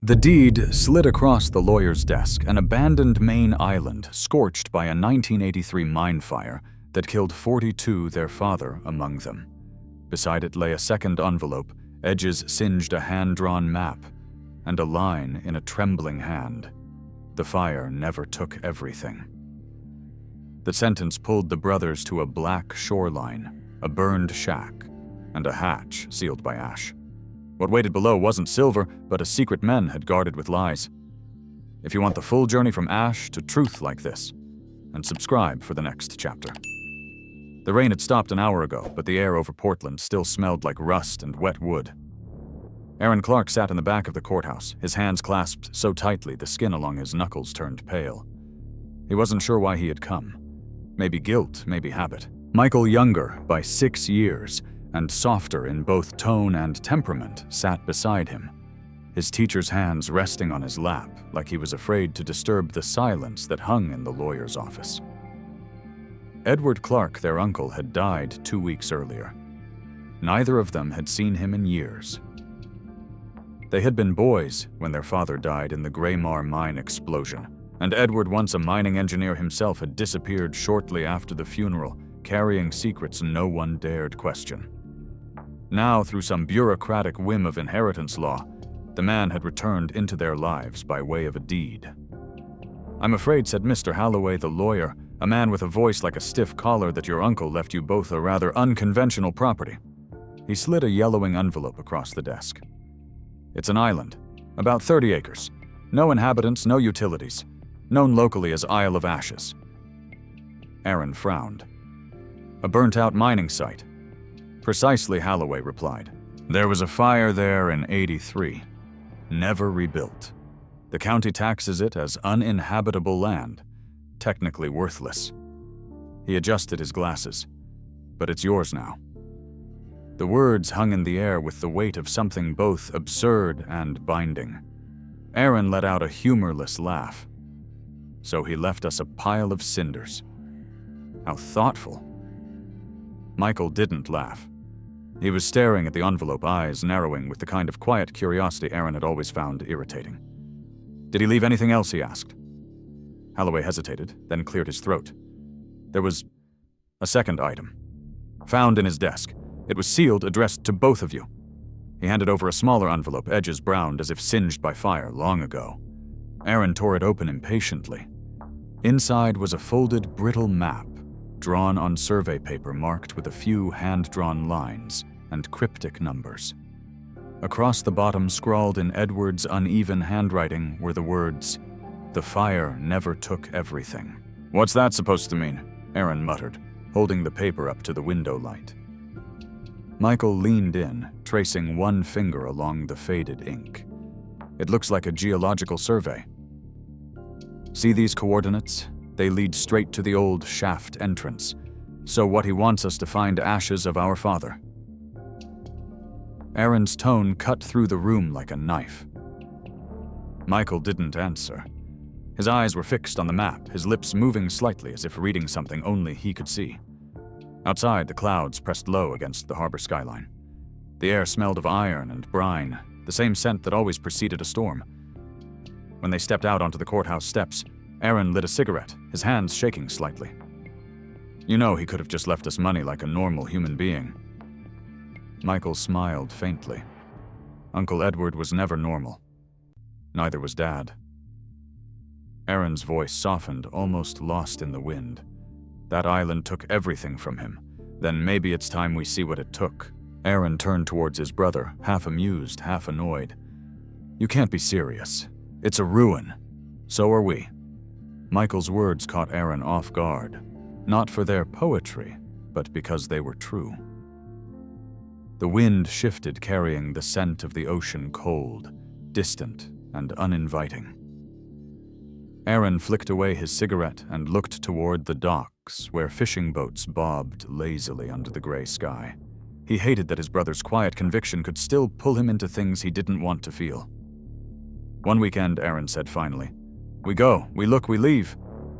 The deed slid across the lawyer's desk, an abandoned Maine island scorched by a 1983 mine fire that killed 42, their father among them. Beside it lay a second envelope, edges singed a hand-drawn map, and a line in a trembling hand. The fire never took everything. The sentence pulled the brothers to a black shoreline, a burned shack, and a hatch sealed by ash. What waited below wasn't silver, but a secret men had guarded with lies. If you want the full journey from ash to truth like this, and subscribe for the next chapter. The rain had stopped an hour ago, but the air over Portland still smelled like rust and wet wood. Aaron Clark sat in the back of the courthouse, his hands clasped so tightly the skin along his knuckles turned pale. He wasn't sure why he had come. Maybe guilt, maybe habit. Michael, younger by 6 years, and softer in both tone and temperament, sat beside him, his teacher's hands resting on his lap like he was afraid to disturb the silence that hung in the lawyer's office. Edward Clark, their uncle, had died 2 weeks earlier. Neither of them had seen him in years. They had been boys when their father died in the Graymar mine explosion, and Edward, once a mining engineer himself, had disappeared shortly after the funeral, carrying secrets no one dared question. Now, through some bureaucratic whim of inheritance law, the man had returned into their lives by way of a deed. "I'm afraid," said Mr. Halloway, the lawyer, a man with a voice like a stiff collar, "that your uncle left you both a rather unconventional property." He slid a yellowing envelope across the desk. "It's an island, about 30 acres. No inhabitants, no utilities. Known locally as Isle of Ashes." Aaron frowned. "A burnt-out mining site." "Precisely," Halloway replied. "There was a fire there in '83. Never rebuilt. The county taxes it as uninhabitable land, technically worthless." He adjusted his glasses. "But it's yours now." The words hung in the air with the weight of something both absurd and binding. Aaron let out a humorless laugh. "So he left us a pile of cinders. How thoughtful." Michael didn't laugh. He was staring at the envelope, eyes narrowing with the kind of quiet curiosity Aaron had always found irritating. "Did he leave anything else?" he asked. Halloway hesitated, then cleared his throat. "There was a second item. Found in his desk. It was sealed, addressed to both of you." He handed over a smaller envelope, edges browned as if singed by fire long ago. Aaron tore it open impatiently. Inside was a folded, brittle map, drawn on survey paper marked with a few hand-drawn lines and cryptic numbers. Across the bottom, scrawled in Edward's uneven handwriting, were the words, "The fire never took everything." "What's that supposed to mean?" Aaron muttered, holding the paper up to the window light. Michael leaned in, tracing one finger along the faded ink. "It looks like a geological survey. See these coordinates? They lead straight to the old shaft entrance. So what he wants us to find ashes of our father." Aaron's tone cut through the room like a knife. Michael didn't answer. His eyes were fixed on the map, his lips moving slightly as if reading something only he could see. Outside, the clouds pressed low against the harbor skyline. The air smelled of iron and brine, the same scent that always preceded a storm. When they stepped out onto the courthouse steps, Aaron lit a cigarette, his hands shaking slightly. "You know he could have just left us money like a normal human being." Michael smiled faintly. Uncle Edward was never normal. Neither was Dad. Aaron's voice softened, almost lost in the wind. "That island took everything from him. Then maybe it's time we see what it took." Aaron turned towards his brother, half amused, half annoyed. "You can't be serious. It's a ruin. So are we." Michael's words caught Aaron off guard, not for their poetry, but because they were true. The wind shifted, carrying the scent of the ocean, cold, distant, and uninviting. Aaron flicked away his cigarette and looked toward the docks, where fishing boats bobbed lazily under the gray sky. He hated that his brother's quiet conviction could still pull him into things he didn't want to feel. "One weekend," Aaron said finally. "We go, we look, we leave.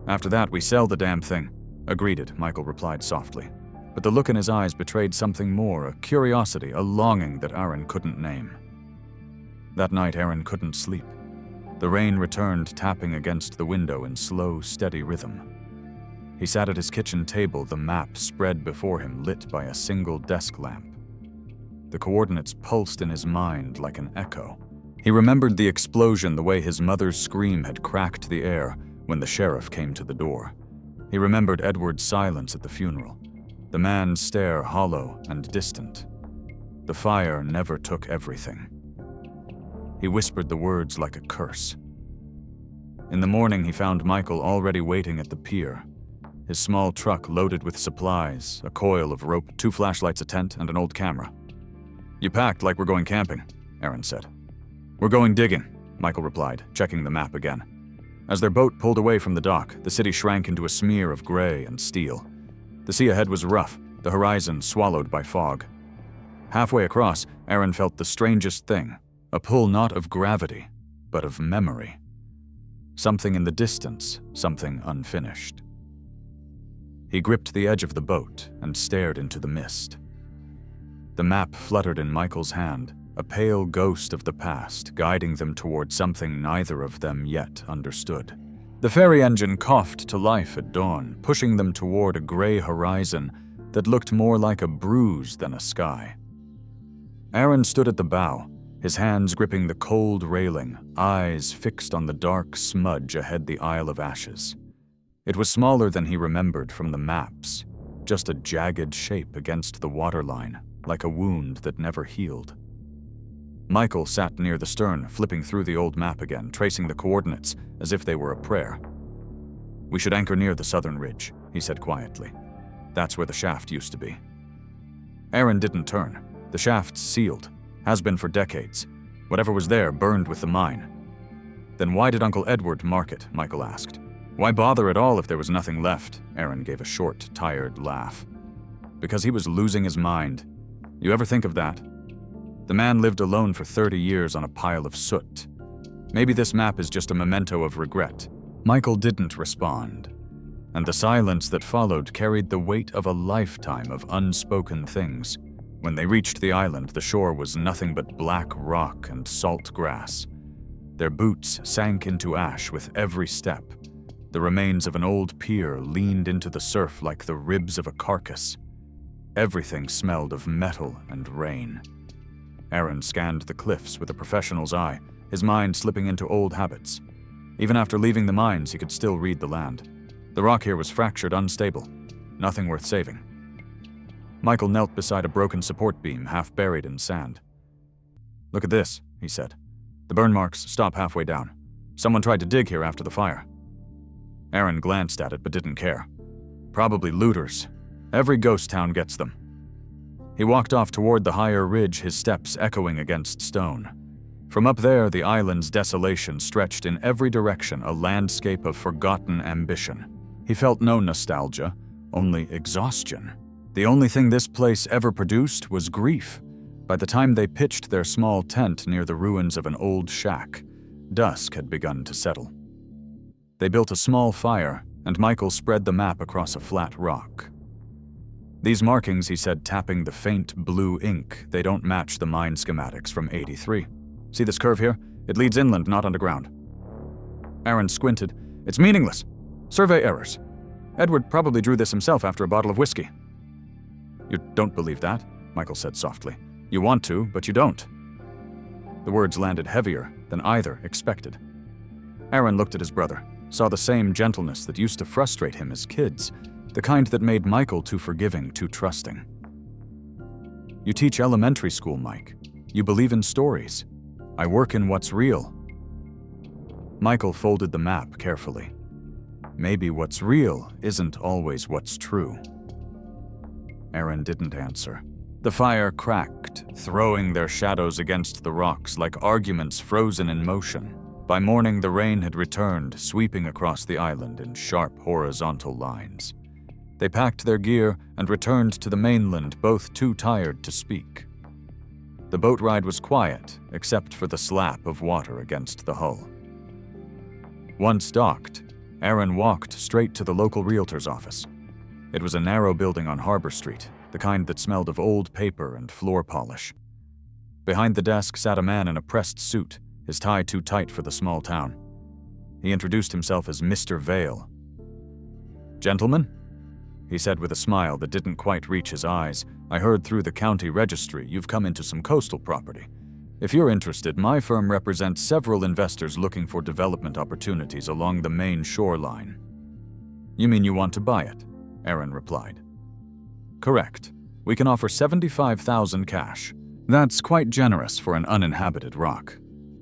After that, we sell the damn thing." "Agreed," Michael replied softly. But the look in his eyes betrayed something more, a curiosity, a longing that Aaron couldn't name. That night, Aaron couldn't sleep. The rain returned, tapping against the window in slow, steady rhythm. He sat at his kitchen table, the map spread before him, lit by a single desk lamp. The coordinates pulsed in his mind like an echo. He remembered the explosion, the way his mother's scream had cracked the air when the sheriff came to the door. He remembered Edward's silence at the funeral, the man's stare hollow and distant. The fire never took everything. He whispered the words like a curse. In the morning, he found Michael already waiting at the pier. His small truck loaded with supplies, a coil of rope, 2 flashlights, a tent, and an old camera. "You packed like we're going camping," Aaron said. "We're going digging," Michael replied, checking the map again. As their boat pulled away from the dock, the city shrank into a smear of gray and steel. The sea ahead was rough, the horizon swallowed by fog. Halfway across, Aaron felt the strangest thing, a pull not of gravity, but of memory. Something in the distance, something unfinished. He gripped the edge of the boat and stared into the mist. The map fluttered in Michael's hand, a pale ghost of the past, guiding them toward something neither of them yet understood. The ferry engine coughed to life at dawn, pushing them toward a gray horizon that looked more like a bruise than a sky. Aaron stood at the bow, his hands gripping the cold railing, eyes fixed on the dark smudge ahead the Isle of Ashes. It was smaller than he remembered from the maps, just a jagged shape against the waterline, like a wound that never healed. Michael sat near the stern, flipping through the old map again, tracing the coordinates as if they were a prayer. "We should anchor near the southern ridge," he said quietly. "That's where the shaft used to be." Aaron didn't turn. The shaft's sealed, has been for decades. Whatever was there burned with the mine. "Then why did Uncle Edward mark it?" Michael asked. "Why bother at all if there was nothing left?" Aaron gave a short, tired laugh. "Because he was losing his mind. You ever think of that? The man lived alone for 30 years on a pile of soot. Maybe this map is just a memento of regret." Michael didn't respond, and the silence that followed carried the weight of a lifetime of unspoken things. When they reached the island, the shore was nothing but black rock and salt grass. Their boots sank into ash with every step. The remains of an old pier leaned into the surf like the ribs of a carcass. Everything smelled of metal and rain. Aaron scanned the cliffs with a professional's eye, his mind slipping into old habits. Even after leaving the mines, he could still read the land. The rock here was fractured, unstable. Nothing worth saving. Michael knelt beside a broken support beam, half buried in sand. "Look at this," he said. "The burn marks stop halfway down. Someone tried to dig here after the fire." Aaron glanced at it but didn't care. "Probably looters. Every ghost town gets them." He walked off toward the higher ridge, his steps echoing against stone. From up there, the island's desolation stretched in every direction, a landscape of forgotten ambition. He felt no nostalgia, only exhaustion. The only thing this place ever produced was grief. By the time they pitched their small tent near the ruins of an old shack, dusk had begun to settle. They built a small fire, and Michael spread the map across a flat rock. "These markings," he said, tapping the faint blue ink, "they don't match the mine schematics from '83. See this curve here? It leads inland, not underground." Aaron squinted. "It's meaningless. Survey errors. Edward probably drew this himself after a bottle of whiskey." "You don't believe that," Michael said softly. "You want to, but you don't." The words landed heavier than either expected. Aaron looked at his brother, saw the same gentleness that used to frustrate him as kids, the kind that made Michael too forgiving, too trusting. "You teach elementary school, Mike. You believe in stories. I work in what's real." Michael folded the map carefully. Maybe what's real isn't always what's true. Aaron didn't answer. The fire cracked, throwing their shadows against the rocks like arguments frozen in motion. By morning, the rain had returned, sweeping across the island in sharp horizontal lines. They packed their gear and returned to the mainland, both too tired to speak. The boat ride was quiet, except for the slap of water against the hull. Once docked, Aaron walked straight to the local realtor's office. It was a narrow building on Harbor Street, the kind that smelled of old paper and floor polish. Behind the desk sat a man in a pressed suit, his tie too tight for the small town. He introduced himself as Mr. Vale. "Gentlemen," he said with a smile that didn't quite reach his eyes, "I heard through the county registry you've come into some coastal property. If you're interested, my firm represents several investors looking for development opportunities along the main shoreline." "You mean you want to buy it?" Aaron replied. "Correct. We can offer $75,000 cash. That's quite generous for an uninhabited rock."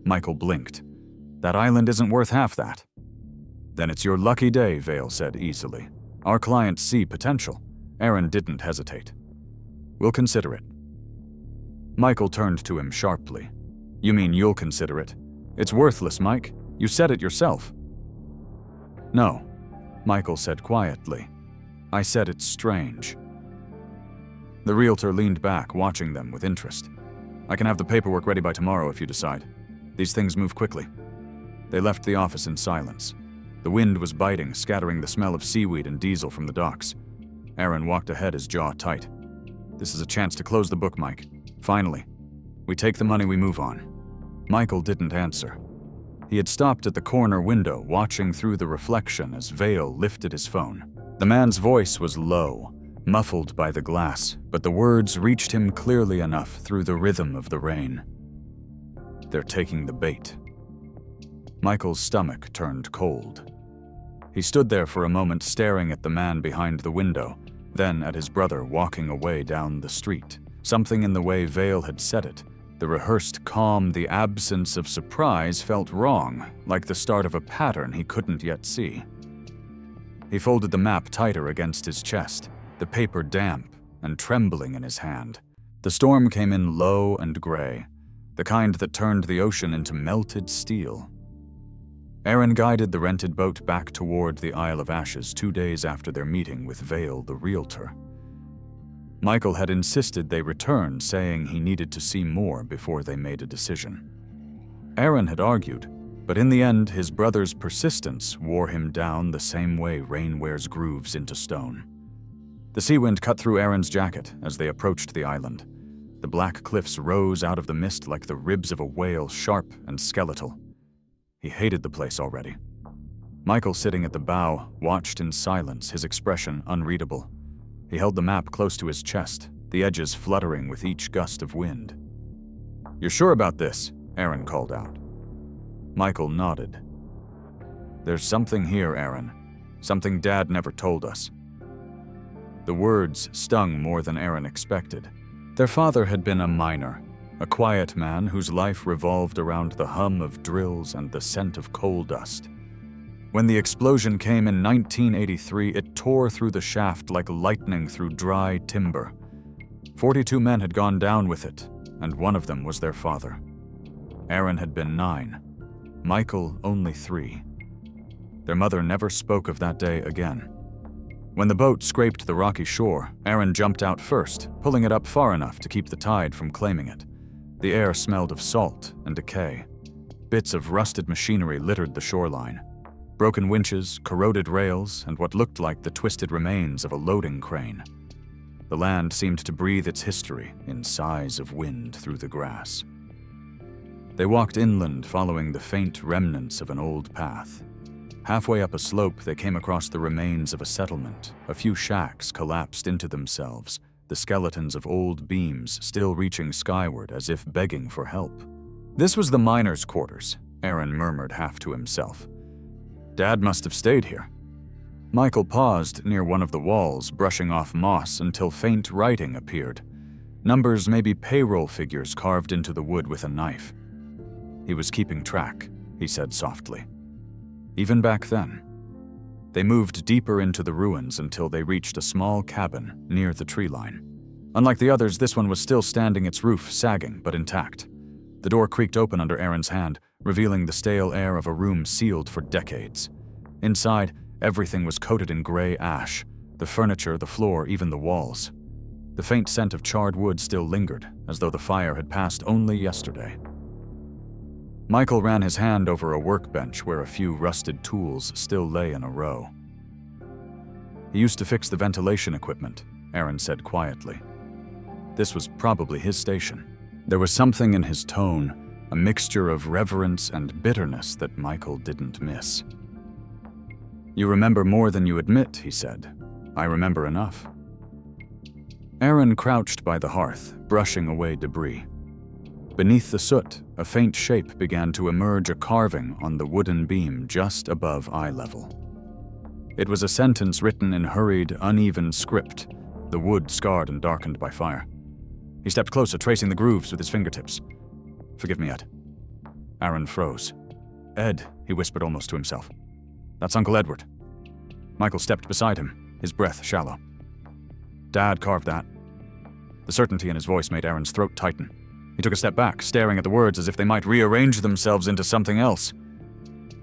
Michael blinked. "That island isn't worth half that." "Then it's your lucky day," Vale said easily. "Our clients see potential." Aaron didn't hesitate. "We'll consider it." Michael turned to him sharply. "You mean you'll consider it? It's worthless, Mike. You said it yourself." "No," Michael said quietly. "I said it's strange." The realtor leaned back, watching them with interest. "I can have the paperwork ready by tomorrow if you decide. These things move quickly." They left the office in silence. The wind was biting, scattering the smell of seaweed and diesel from the docks. Aaron walked ahead, his jaw tight. "This is a chance to close the book, Mike. Finally. We take the money, we move on." Michael didn't answer. He had stopped at the corner window, watching through the reflection as Vale lifted his phone. The man's voice was low, muffled by the glass, but the words reached him clearly enough through the rhythm of the rain. "They're taking the bait." Michael's stomach turned cold. He stood there for a moment, staring at the man behind the window, then at his brother walking away down the street. Something in the way Vale had said it, the rehearsed calm, the absence of surprise, felt wrong, like the start of a pattern he couldn't yet see. He folded the map tighter against his chest, the paper damp and trembling in his hand. The storm came in low and gray, the kind that turned the ocean into melted steel. Aaron guided the rented boat back toward the Isle of Ashes 2 days after their meeting with Vale, the realtor. Michael had insisted they return, saying he needed to see more before they made a decision. Aaron had argued, but in the end his brother's persistence wore him down the same way rain wears grooves into stone. The sea wind cut through Aaron's jacket as they approached the island. The black cliffs rose out of the mist like the ribs of a whale, sharp and skeletal. He hated the place already. Michael, sitting at the bow, watched in silence, his expression unreadable. He held the map close to his chest, the edges fluttering with each gust of wind. "You're sure about this?" Aaron called out. Michael nodded. "There's something here, Aaron. Something Dad never told us." The words stung more than Aaron expected. Their father had been a miner, a quiet man whose life revolved around the hum of drills and the scent of coal dust. When the explosion came in 1983, it tore through the shaft like lightning through dry timber. 42 men had gone down with it, and one of them was their father. Aaron had been 9, Michael only 3. Their mother never spoke of that day again. When the boat scraped the rocky shore, Aaron jumped out first, pulling it up far enough to keep the tide from claiming it. The air smelled of salt and decay. Bits of rusted machinery littered the shoreline. Broken winches, corroded rails, and what looked like the twisted remains of a loading crane. The land seemed to breathe its history in sighs of wind through the grass. They walked inland, following the faint remnants of an old path. Halfway up a slope, they came across the remains of a settlement. A few shacks collapsed into themselves, the skeletons of old beams still reaching skyward as if begging for help. "This was the miners' quarters," Aaron murmured half to himself. "Dad must have stayed here." Michael paused near one of the walls, brushing off moss until faint writing appeared. Numbers, maybe payroll figures carved into the wood with a knife. He was keeping track, he said softly. Even back then. They moved deeper into the ruins until they reached a small cabin near the tree line. Unlike the others, this one was still standing, its roof sagging but intact. The door creaked open under Aaron's hand, revealing the stale air of a room sealed for decades. Inside, everything was coated in gray ash, the furniture, the floor, even the walls. The faint scent of charred wood still lingered, as though the fire had passed only yesterday. Michael ran his hand over a workbench where a few rusted tools still lay in a row. "He used to fix the ventilation equipment," Aaron said quietly. "This was probably his station." There was something in his tone, a mixture of reverence and bitterness that Michael didn't miss. "You remember more than you admit," he said. "I remember enough." Aaron crouched by the hearth, brushing away debris. Beneath the soot, a faint shape began to emerge, a carving on the wooden beam just above eye level. It was a sentence written in hurried, uneven script, the wood scarred and darkened by fire. He stepped closer, tracing the grooves with his fingertips. "Forgive me, Ed." Aaron froze. "Ed," he whispered almost to himself. "That's Uncle Edward." Michael stepped beside him, his breath shallow. "Dad carved that." The certainty in his voice made Aaron's throat tighten. He took a step back, staring at the words as if they might rearrange themselves into something else.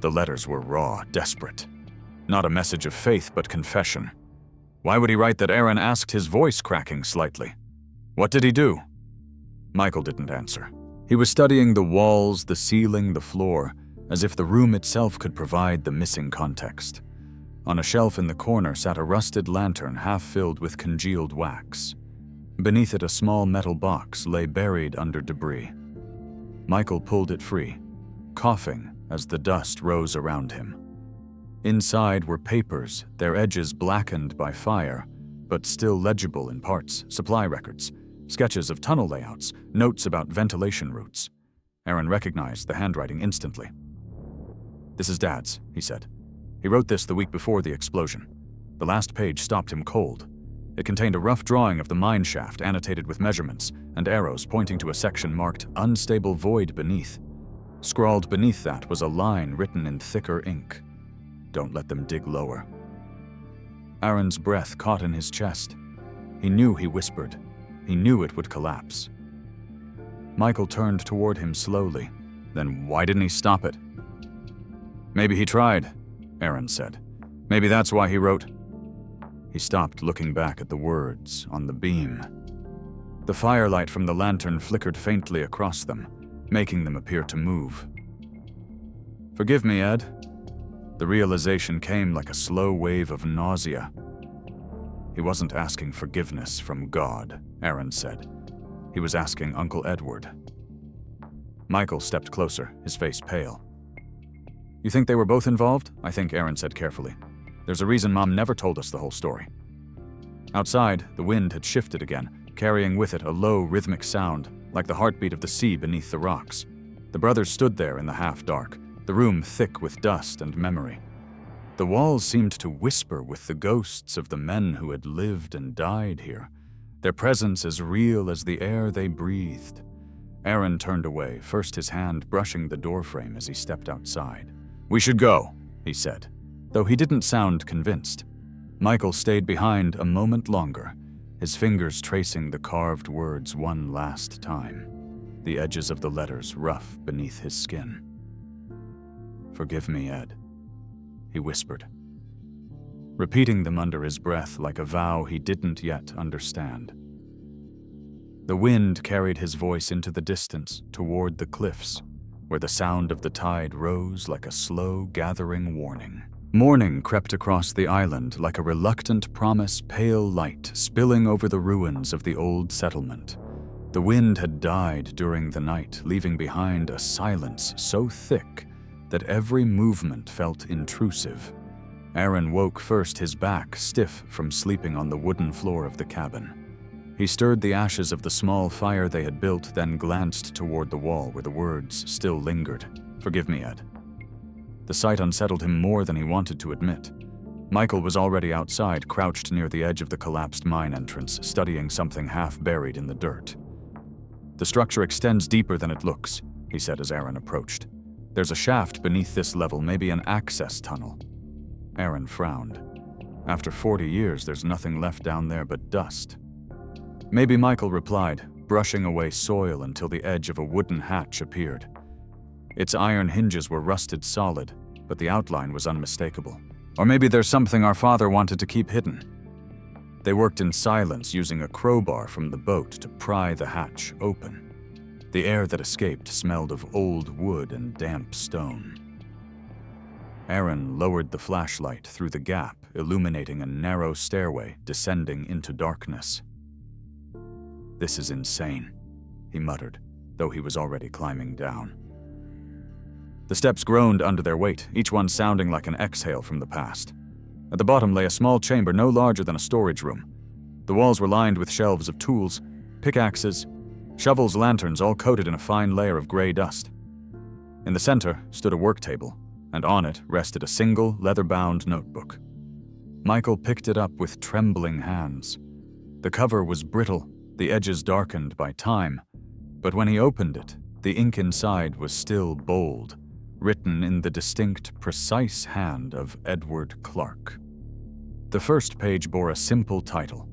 The letters were raw, desperate. Not a message of faith, but confession. Why would he write that? Aaron asked, his voice cracking slightly. "What did he do?" Michael didn't answer. He was studying the walls, the ceiling, the floor, as if the room itself could provide the missing context. On a shelf in the corner sat a rusted lantern half filled with congealed wax. Beneath it, a small metal box lay buried under debris. Michael pulled it free, coughing as the dust rose around him. Inside were papers, their edges blackened by fire, but still legible in parts, supply records, sketches of tunnel layouts, notes about ventilation routes. Aaron recognized the handwriting instantly. "This is Dad's," he said. "He wrote this the week before the explosion." The last page stopped him cold. It contained a rough drawing of the mine shaft annotated with measurements and arrows pointing to a section marked "Unstable Void" beneath. Scrawled beneath that was a line written in thicker ink. "Don't let them dig lower." Aaron's breath caught in his chest. He knew he whispered. He knew it would collapse. Michael turned toward him slowly. Then why didn't he stop it? "Maybe he tried," Aaron said. "Maybe that's why he wrote." He stopped, looking back at the words on the beam. The firelight from the lantern flickered faintly across them, making them appear to move. "Forgive me, Ed." The realization came like a slow wave of nausea. He wasn't asking forgiveness from God, Aaron said. He was asking Uncle Edward. Michael stepped closer, his face pale. "You think they were both involved?" "I think," Aaron said carefully. "There's a reason Mom never told us the whole story." Outside, the wind had shifted again, carrying with it a low, rhythmic sound, like the heartbeat of the sea beneath the rocks. The brothers stood there in the half-dark, the room thick with dust and memory. The walls seemed to whisper with the ghosts of the men who had lived and died here, their presence as real as the air they breathed. Aaron turned away, first his hand brushing the doorframe as he stepped outside. "We should go," he said, though he didn't sound convinced. Michael stayed behind a moment longer, his fingers tracing the carved words one last time, the edges of the letters rough beneath his skin. "Forgive me, Ed," he whispered, repeating them under his breath like a vow he didn't yet understand. The wind carried his voice into the distance, toward the cliffs, where the sound of the tide rose like a slow gathering warning. Morning crept across the island like a reluctant promise, pale light spilling over the ruins of the old settlement. The wind had died during the night, leaving behind a silence so thick that every movement felt intrusive. Aaron woke first, his back stiff from sleeping on the wooden floor of the cabin. He stirred the ashes of the small fire they had built, then glanced toward the wall where the words still lingered. "Forgive me, Ed." The sight unsettled him more than he wanted to admit. Michael was already outside, crouched near the edge of the collapsed mine entrance, studying something half buried in the dirt. "The structure extends deeper than it looks," he said as Aaron approached. "There's a shaft beneath this level, maybe an access tunnel." Aaron frowned. After 40 years, there's nothing left down there but dust. "Maybe," Michael replied, brushing away soil until the edge of a wooden hatch appeared. Its iron hinges were rusted solid, but the outline was unmistakable. "Or maybe there's something our father wanted to keep hidden." They worked in silence, using a crowbar from the boat to pry the hatch open. The air that escaped smelled of old wood and damp stone. Aaron lowered the flashlight through the gap, illuminating a narrow stairway descending into darkness. "This is insane," he muttered, though he was already climbing down. The steps groaned under their weight, each one sounding like an exhale from the past. At the bottom lay a small chamber no larger than a storage room. The walls were lined with shelves of tools, pickaxes, shovels, lanterns, all coated in a fine layer of gray dust. In the center stood a work table, and on it rested a single, leather-bound notebook. Michael picked it up with trembling hands. The cover was brittle, the edges darkened by time, but when he opened it, the ink inside was still bold, written in the distinct, precise hand of Edward Clark. The first page bore a simple title: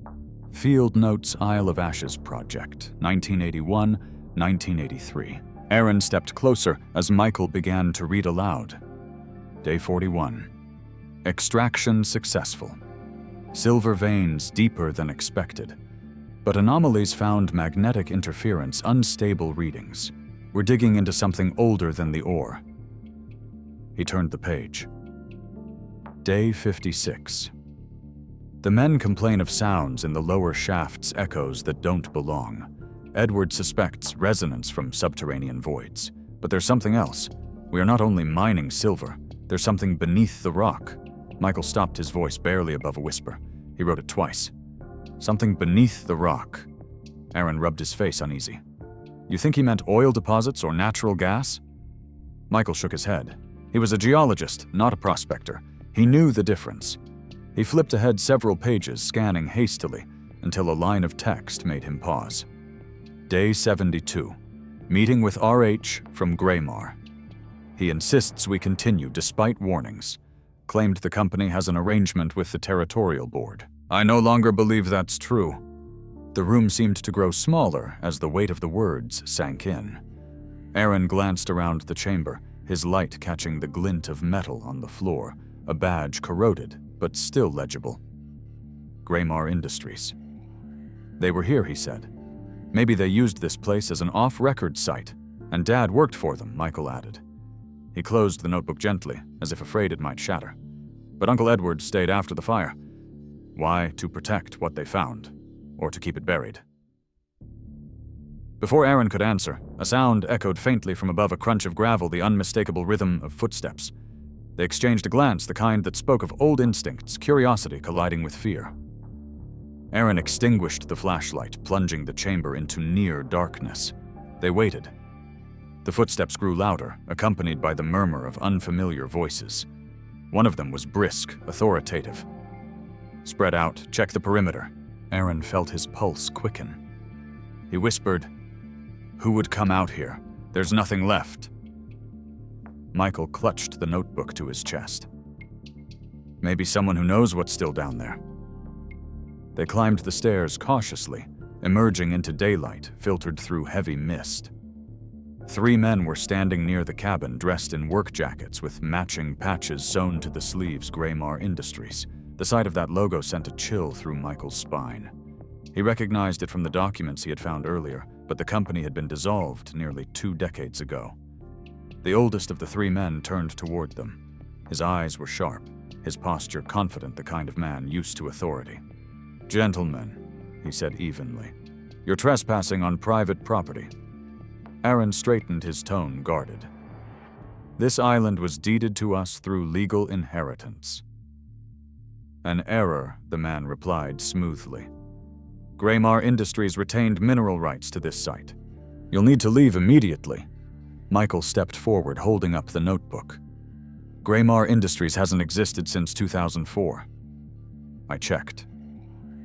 Field Notes Isle of Ashes Project, 1981-1983. Aaron stepped closer as Michael began to read aloud. Day 41. Extraction successful. Silver veins deeper than expected. But anomalies found magnetic interference, unstable readings. We're digging into something older than the ore. He turned the page. Day 56. The men complain of sounds in the lower shaft's echoes that don't belong. Edward suspects resonance from subterranean voids. But there's something else. We are not only mining silver, there's something beneath the rock. Michael stopped his voice barely above a whisper. He wrote it twice. Something beneath the rock. Aaron rubbed his face uneasy. You think he meant oil deposits or natural gas? Michael shook his head. He was a geologist, not a prospector. He knew the difference. He flipped ahead several pages, scanning hastily, until a line of text made him pause. Day 72. Meeting with RH from Greymar. He insists we continue despite warnings. Claimed the company has an arrangement with the Territorial Board. I no longer believe that's true. The room seemed to grow smaller as the weight of the words sank in. Aaron glanced around the chamber, his light catching the glint of metal on the floor, a badge corroded but still legible. Greymar Industries. They were here, he said. Maybe they used this place as an off-record site, and Dad worked for them, Michael added. He closed the notebook gently, as if afraid it might shatter. But Uncle Edward stayed after the fire. Why? To protect what they found, or to keep it buried. Before Aaron could answer, a sound echoed faintly from above, a crunch of gravel, the unmistakable rhythm of footsteps. They exchanged a glance, the kind that spoke of old instincts, curiosity colliding with fear. Aaron extinguished the flashlight, plunging the chamber into near darkness. They waited. The footsteps grew louder, accompanied by the murmur of unfamiliar voices. One of them was brisk, authoritative. Spread out, check the perimeter. Aaron felt his pulse quicken. He whispered, Who would come out here? There's nothing left. Michael clutched the notebook to his chest. Maybe someone who knows what's still down there. They climbed the stairs cautiously, emerging into daylight filtered through heavy mist. 3 men were standing near the cabin, dressed in work jackets with matching patches sewn to the sleeves. Greymar Industries. The sight of that logo sent a chill through Michael's spine. He recognized it from the documents he had found earlier, but the company had been dissolved nearly 2 decades ago. The oldest of the 3 men turned toward them. His eyes were sharp, his posture confident, the kind of man used to authority. Gentlemen, he said evenly, you're trespassing on private property. Aaron straightened his tone, guarded. This island was deeded to us through legal inheritance. An error, the man replied smoothly. Greymar Industries retained mineral rights to this site. You'll need to leave immediately. Michael stepped forward, holding up the notebook. Greymar Industries hasn't existed since 2004. I checked.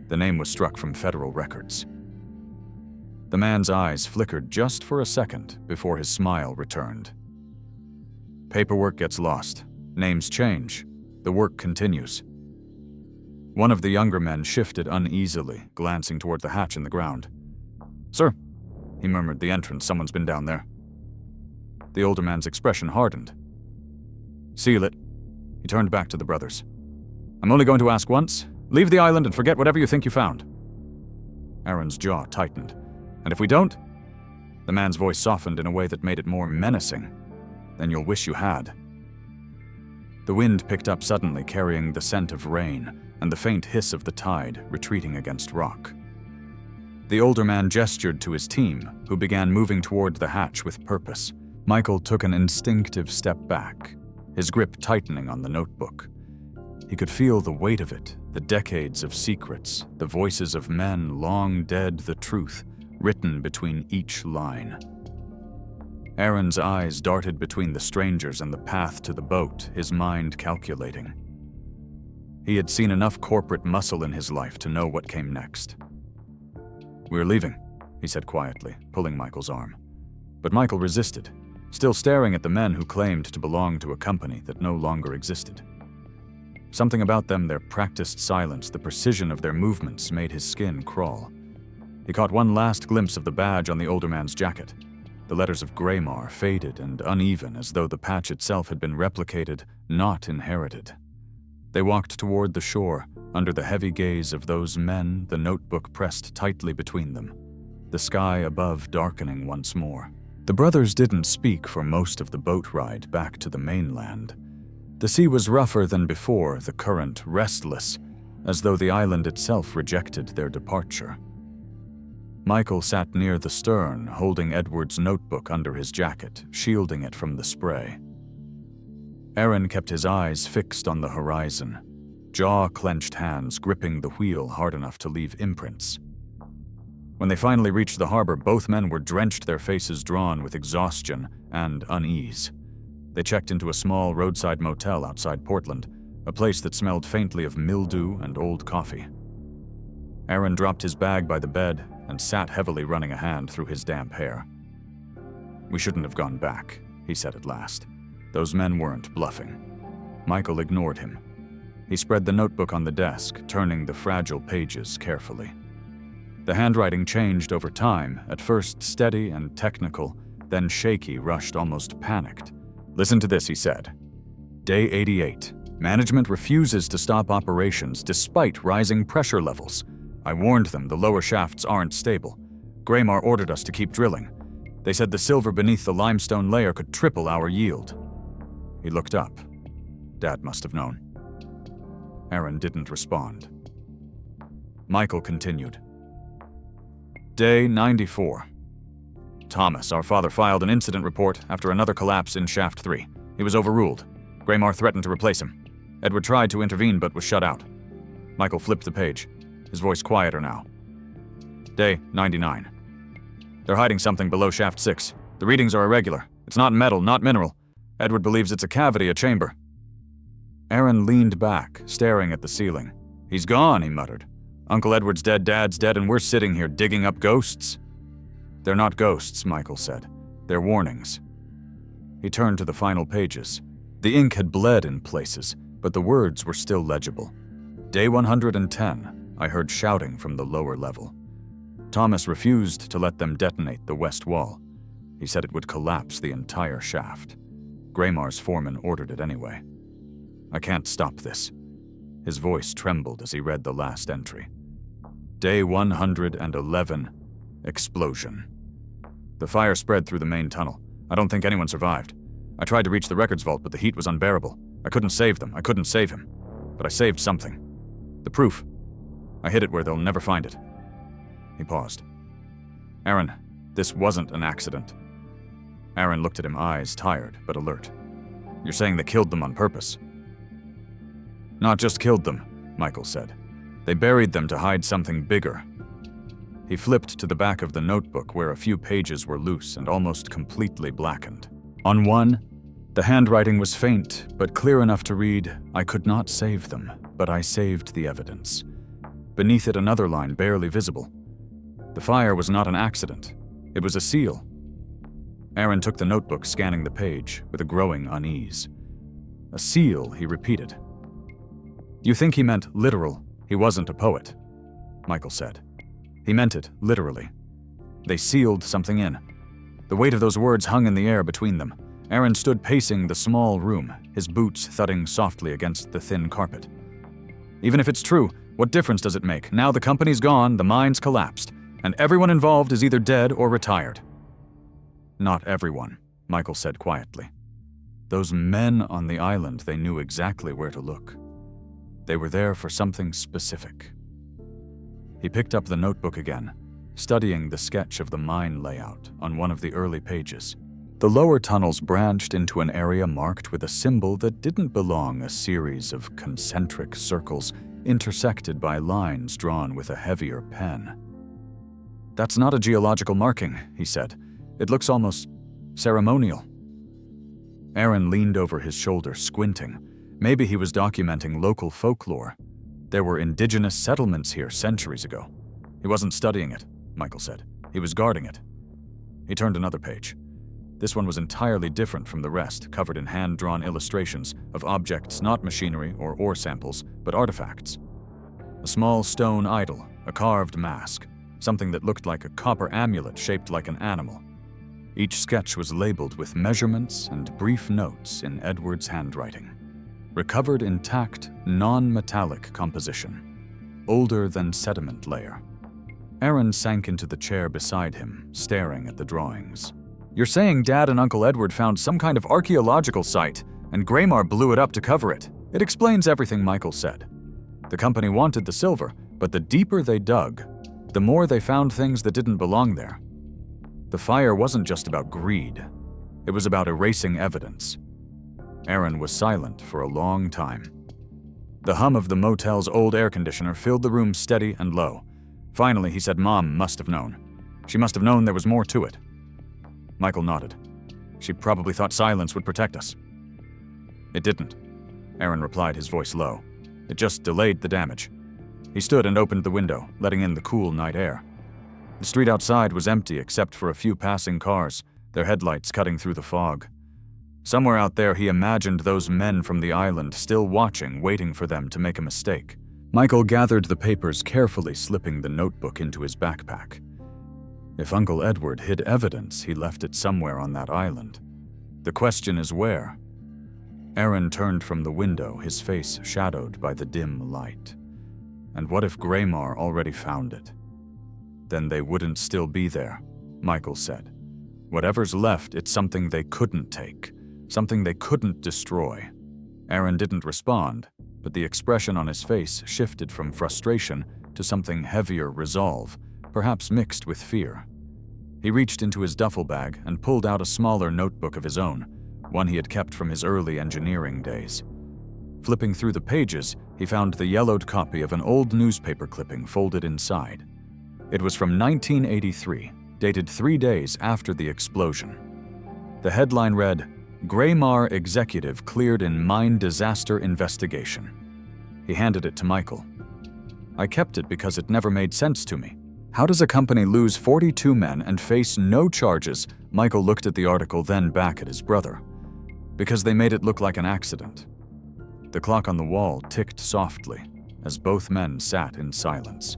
The name was struck from federal records. The man's eyes flickered just for a second before his smile returned. Paperwork gets lost. Names change. The work continues. One of the younger men shifted uneasily, glancing toward the hatch in the ground. Sir, he murmured, the entrance. Someone's been down there. The older man's expression hardened. Seal it. He turned back to the brothers. I'm only going to ask once. Leave the island and forget whatever you think you found. Aaron's jaw tightened. And if we don't? The man's voice softened in a way that made it more menacing. Then you'll wish you had. The wind picked up suddenly, carrying the scent of rain and the faint hiss of the tide retreating against rock. The older man gestured to his team, who began moving toward the hatch with purpose. Michael took an instinctive step back, his grip tightening on the notebook. He could feel the weight of it, the decades of secrets, the voices of men long dead, the truth written between each line. Aaron's eyes darted between the strangers and the path to the boat, his mind calculating. He had seen enough corporate muscle in his life to know what came next. "We're leaving," he said quietly, pulling Michael's arm. But Michael resisted, still staring at the men who claimed to belong to a company that no longer existed. Something about them, their practiced silence, the precision of their movements, made his skin crawl. He caught one last glimpse of the badge on the older man's jacket. The letters of Greymar, faded and uneven, as though the patch itself had been replicated, not inherited. They walked toward the shore, under the heavy gaze of those men, the notebook pressed tightly between them, the sky above darkening once more. The brothers didn't speak for most of the boat ride back to the mainland. The sea was rougher than before, the current restless, as though the island itself rejected their departure. Michael sat near the stern, holding Edward's notebook under his jacket, shielding it from the spray. Aaron kept his eyes fixed on the horizon, jaw-clenched hands gripping the wheel hard enough to leave imprints. When they finally reached the harbor, both men were drenched, their faces drawn with exhaustion and unease. They checked into a small roadside motel outside Portland, a place that smelled faintly of mildew and old coffee. Aaron dropped his bag by the bed and sat heavily, running a hand through his damp hair. "We shouldn't have gone back," he said at last. Those men weren't bluffing. Michael ignored him. He spread the notebook on the desk, turning the fragile pages carefully. The handwriting changed over time, at first steady and technical, then shaky, rushed, almost panicked. "Listen to this," he said. "Day 88. Management refuses to stop operations despite rising pressure levels. I warned them the lower shafts aren't stable. Greymar ordered us to keep drilling. They said the silver beneath the limestone layer could triple our yield." He looked up. Dad must have known. Aaron didn't respond. Michael continued. Day 94. Thomas, our father, filed an incident report after another collapse in Shaft 3. He was overruled. Greymar threatened to replace him. Edward tried to intervene but was shut out. Michael flipped the page, his voice quieter now. Day 99. They're hiding something below Shaft 6. The readings are irregular. It's not metal, not mineral. Edward believes it's a cavity, a chamber. Aaron leaned back, staring at the ceiling. "He's gone," he muttered. "Uncle Edward's dead, Dad's dead, and we're sitting here digging up ghosts." "They're not ghosts," Michael said. "They're warnings." He turned to the final pages. The ink had bled in places, but the words were still legible. Day 110, I heard shouting from the lower level. Thomas refused to let them detonate the west wall. He said it would collapse the entire shaft. Greymar's foreman ordered it anyway. "I can't stop this." His voice trembled as he read the last entry. Day 111, explosion. The fire spread through the main tunnel. I don't think anyone survived. I tried to reach the records vault, but the heat was unbearable. I couldn't save them. I couldn't save him. But I saved something. The proof. I hid it where they'll never find it. He paused. "Aaron, this wasn't an accident." Aaron looked at him, eyes tired but alert. "You're saying they killed them on purpose?" "Not just killed them," Michael said. "They buried them to hide something bigger." He flipped to the back of the notebook where a few pages were loose and almost completely blackened. On one, the handwriting was faint but clear enough to read, "I could not save them, but I saved the evidence." Beneath it, another line barely visible. The fire was not an accident. It was a seal. Aaron took the notebook, scanning the page with a growing unease. "A seal," he repeated. "You think he meant literal. He wasn't a poet," Michael said. "He meant it literally. They sealed something in." The weight of those words hung in the air between them. Aaron stood pacing the small room, his boots thudding softly against the thin carpet. "Even if it's true, what difference does it make? Now the company's gone, the mine's collapsed, and everyone involved is either dead or retired." "Not everyone," Michael said quietly. "Those men on the island, they knew exactly where to look. They were there for something specific." He picked up the notebook again, studying the sketch of the mine layout on one of the early pages. The lower tunnels branched into an area marked with a symbol that didn't belong, a series of concentric circles intersected by lines drawn with a heavier pen. "That's not a geological marking," he said. "It looks almost ceremonial." Aaron leaned over his shoulder, squinting. Maybe he was documenting local folklore. There were indigenous settlements here centuries ago. He wasn't studying it, Michael said. He was guarding it. He turned another page. This one was entirely different from the rest, covered in hand-drawn illustrations of objects not machinery or ore samples, but artifacts. A small stone idol, a carved mask, something that looked like a copper amulet shaped like an animal. Each sketch was labeled with measurements and brief notes in Edward's handwriting. Recovered intact, non-metallic composition. Older than sediment layer. Aaron sank into the chair beside him, staring at the drawings. "You're saying Dad and Uncle Edward found some kind of archaeological site, and Greymar blew it up to cover it. It explains everything," Michael said. "The company wanted the silver, but the deeper they dug, the more they found things that didn't belong there. The fire wasn't just about greed. It was about erasing evidence." Aaron was silent for a long time. The hum of the motel's old air conditioner filled the room steady and low. Finally, he said Mom must have known. She must have known there was more to it. Michael nodded. "She probably thought silence would protect us." "It didn't," Aaron replied, his voice low. "It just delayed the damage." He stood and opened the window, letting in the cool night air. The street outside was empty except for a few passing cars, their headlights cutting through the fog. Somewhere out there, he imagined those men from the island still watching, waiting for them to make a mistake. Michael gathered the papers carefully, slipping the notebook into his backpack. If Uncle Edward hid evidence, he left it somewhere on that island. The question is where? Aaron turned from the window, his face shadowed by the dim light. And what if Greymar already found it? Then they wouldn't still be there, Michael said. Whatever's left, it's something they couldn't take, something they couldn't destroy. Aaron didn't respond, but the expression on his face shifted from frustration to something heavier, resolve, perhaps mixed with fear. He reached into his duffel bag and pulled out a smaller notebook of his own, one he had kept from his early engineering days. Flipping through the pages, he found the yellowed copy of an old newspaper clipping folded inside. It was from 1983, dated 3 days after the explosion. The headline read, "Greymar Executive Cleared in Mine Disaster Investigation." He handed it to Michael. "I kept it because it never made sense to me. How does a company lose 42 men and face no charges?" Michael looked at the article, then back at his brother. "Because they made it look like an accident." The clock on the wall ticked softly as both men sat in silence.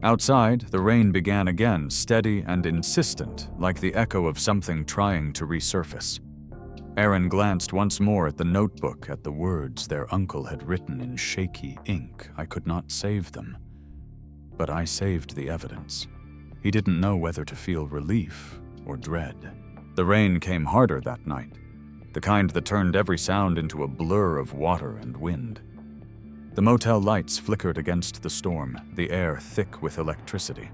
Outside, the rain began again, steady and insistent, like the echo of something trying to resurface. Aaron glanced once more at the notebook, at the words their uncle had written in shaky ink. "I could not save them. But I saved the evidence." He didn't know whether to feel relief or dread. The rain came harder that night, the kind that turned every sound into a blur of water and wind. The motel lights flickered against the storm, the air thick with electricity.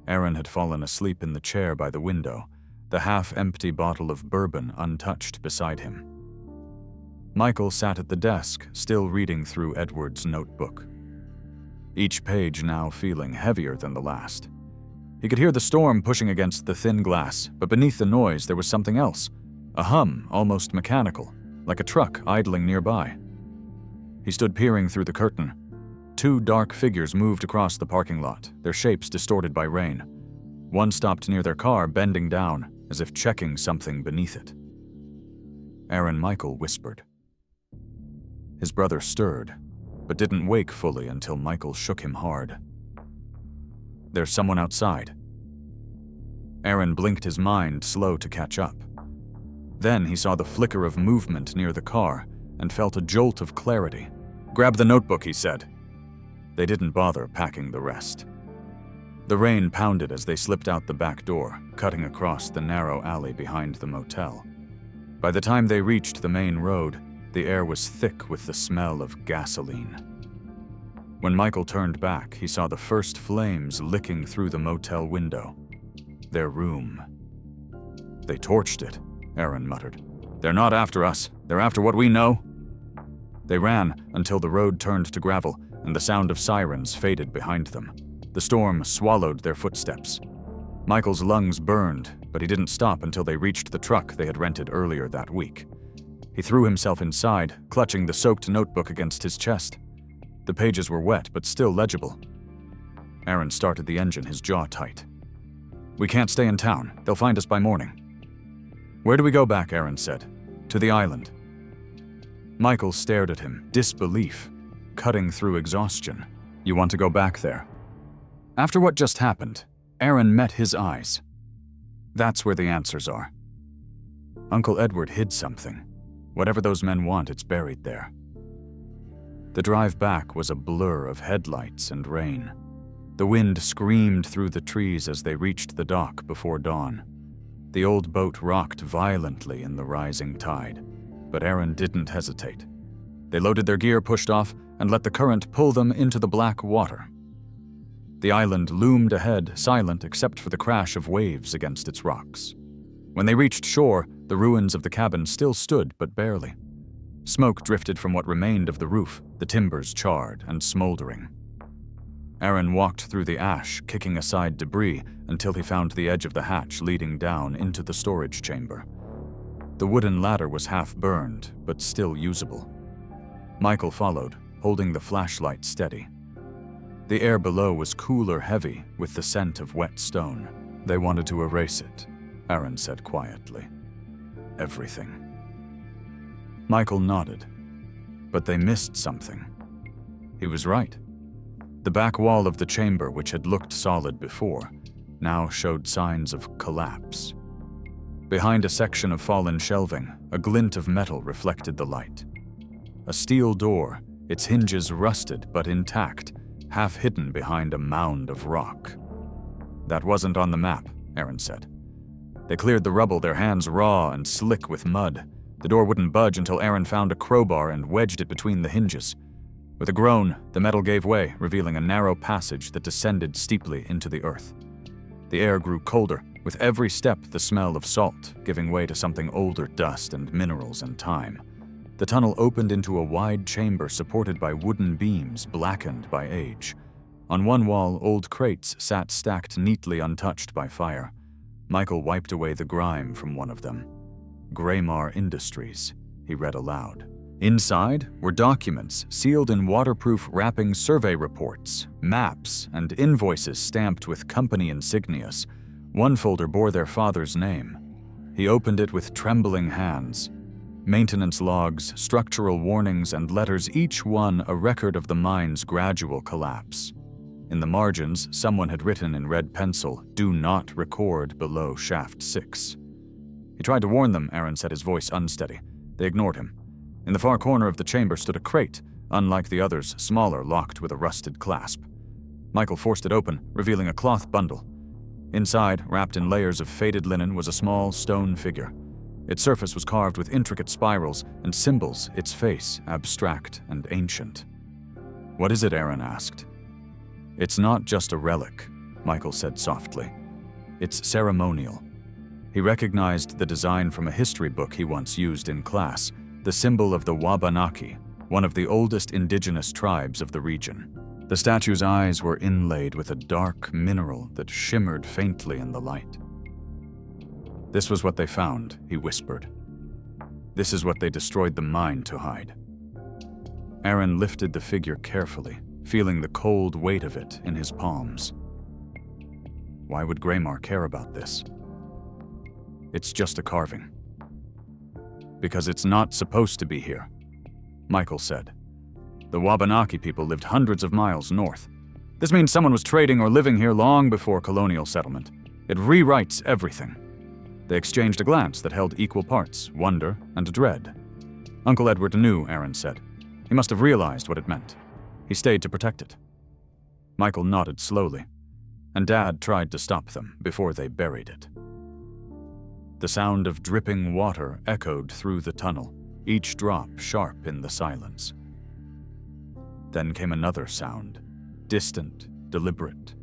Aaron had fallen asleep in the chair by the window, the half-empty bottle of bourbon untouched beside him. Michael sat at the desk, still reading through Edward's notebook. Each page now feeling heavier than the last. He could hear the storm pushing against the thin glass, but beneath the noise there was something else. A hum, almost mechanical, like a truck idling nearby. He stood peering through the curtain. 2 dark figures moved across the parking lot, their shapes distorted by rain. One stopped near their car, bending down, as if checking something beneath it. Aaron Michael whispered. His brother stirred, but didn't wake fully until Michael shook him hard. "There's someone outside." Aaron blinked, his mind slow to catch up. Then he saw the flicker of movement near the car and felt a jolt of clarity. "Grab the notebook," he said. They didn't bother packing the rest. The rain pounded as they slipped out the back door, cutting across the narrow alley behind the motel. By the time they reached the main road, the air was thick with the smell of gasoline. When Michael turned back, he saw the first flames licking through the motel window. Their room. "They torched it," Aaron muttered. "They're not after us. They're after what we know." They ran until the road turned to gravel and the sound of sirens faded behind them. The storm swallowed their footsteps. Michael's lungs burned, but he didn't stop until they reached the truck they had rented earlier that week. He threw himself inside, clutching the soaked notebook against his chest. The pages were wet, but still legible. Aaron started the engine, his jaw tight. "We can't stay in town. They'll find us by morning." "Where do we go back?" Aaron said. "To the island." Michael stared at him, disbelief, cutting through exhaustion. "You want to go back there?" After what just happened, Aaron met his eyes. "That's where the answers are." Uncle Edward hid something. Whatever those men want, it's buried there. The drive back was a blur of headlights and rain. The wind screamed through the trees as they reached the dock before dawn. The old boat rocked violently in the rising tide, but Aaron didn't hesitate. They loaded their gear, pushed off, and let the current pull them into the black water. The island loomed ahead, silent except for the crash of waves against its rocks. When they reached shore, the ruins of the cabin still stood, but barely. Smoke drifted from what remained of the roof, the timbers charred and smoldering. Aaron walked through the ash, kicking aside debris until he found the edge of the hatch leading down into the storage chamber. The wooden ladder was half burned, but still usable. Michael followed, holding the flashlight steady. The air below was cooler, heavy, with the scent of wet stone. "They wanted to erase it," Aaron said quietly. "Everything." Michael nodded. But they missed something. He was right. The back wall of the chamber, which had looked solid before, now showed signs of collapse. Behind a section of fallen shelving, a glint of metal reflected the light. A steel door, its hinges rusted but intact, half hidden behind a mound of rock. "That wasn't on the map," Aaron said. They cleared the rubble, their hands raw and slick with mud. The door wouldn't budge until Aaron found a crowbar and wedged it between the hinges. With a groan, the metal gave way, revealing a narrow passage that descended steeply into the earth. The air grew colder, with every step the smell of salt, giving way to something older, dust and minerals and time. The tunnel opened into a wide chamber supported by wooden beams blackened by age. On one wall, old crates sat stacked neatly untouched by fire. Michael wiped away the grime from one of them. "Greymar Industries," he read aloud. Inside were documents sealed in waterproof wrapping, survey reports, maps, and invoices stamped with company insignias. One folder bore their father's name. He opened it with trembling hands. Maintenance logs, structural warnings, and letters, each one a record of the mine's gradual collapse. In the margins, someone had written in red pencil, "Do not record below shaft 6. He tried to warn them, Aaron said, his voice unsteady. They ignored him. In the far corner of the chamber stood a crate, unlike the others, smaller, locked with a rusted clasp. Michael forced it open, revealing a cloth bundle. Inside, wrapped in layers of faded linen, was a small stone figure. Its surface was carved with intricate spirals and symbols, its face abstract and ancient. "What is it?" Aaron asked. "It's not just a relic," Michael said softly. "It's ceremonial." He recognized the design from a history book he once used in class, the symbol of the Wabanaki, one of the oldest indigenous tribes of the region. The statue's eyes were inlaid with a dark mineral that shimmered faintly in the light. "This was what they found," he whispered. "This is what they destroyed the mine to hide." Aaron lifted the figure carefully, feeling the cold weight of it in his palms. Why would Greymar care about this? "It's just a carving." "Because it's not supposed to be here," Michael said. "The Wabanaki people lived hundreds of miles north. This means someone was trading or living here long before colonial settlement. It rewrites everything." They exchanged a glance that held equal parts wonder and dread. Uncle Edward knew, Aaron said. He must have realized what it meant. He stayed to protect it. Michael nodded slowly, and Dad tried to stop them before they buried it. The sound of dripping water echoed through the tunnel, each drop sharp in the silence. Then came another sound, distant, deliberate.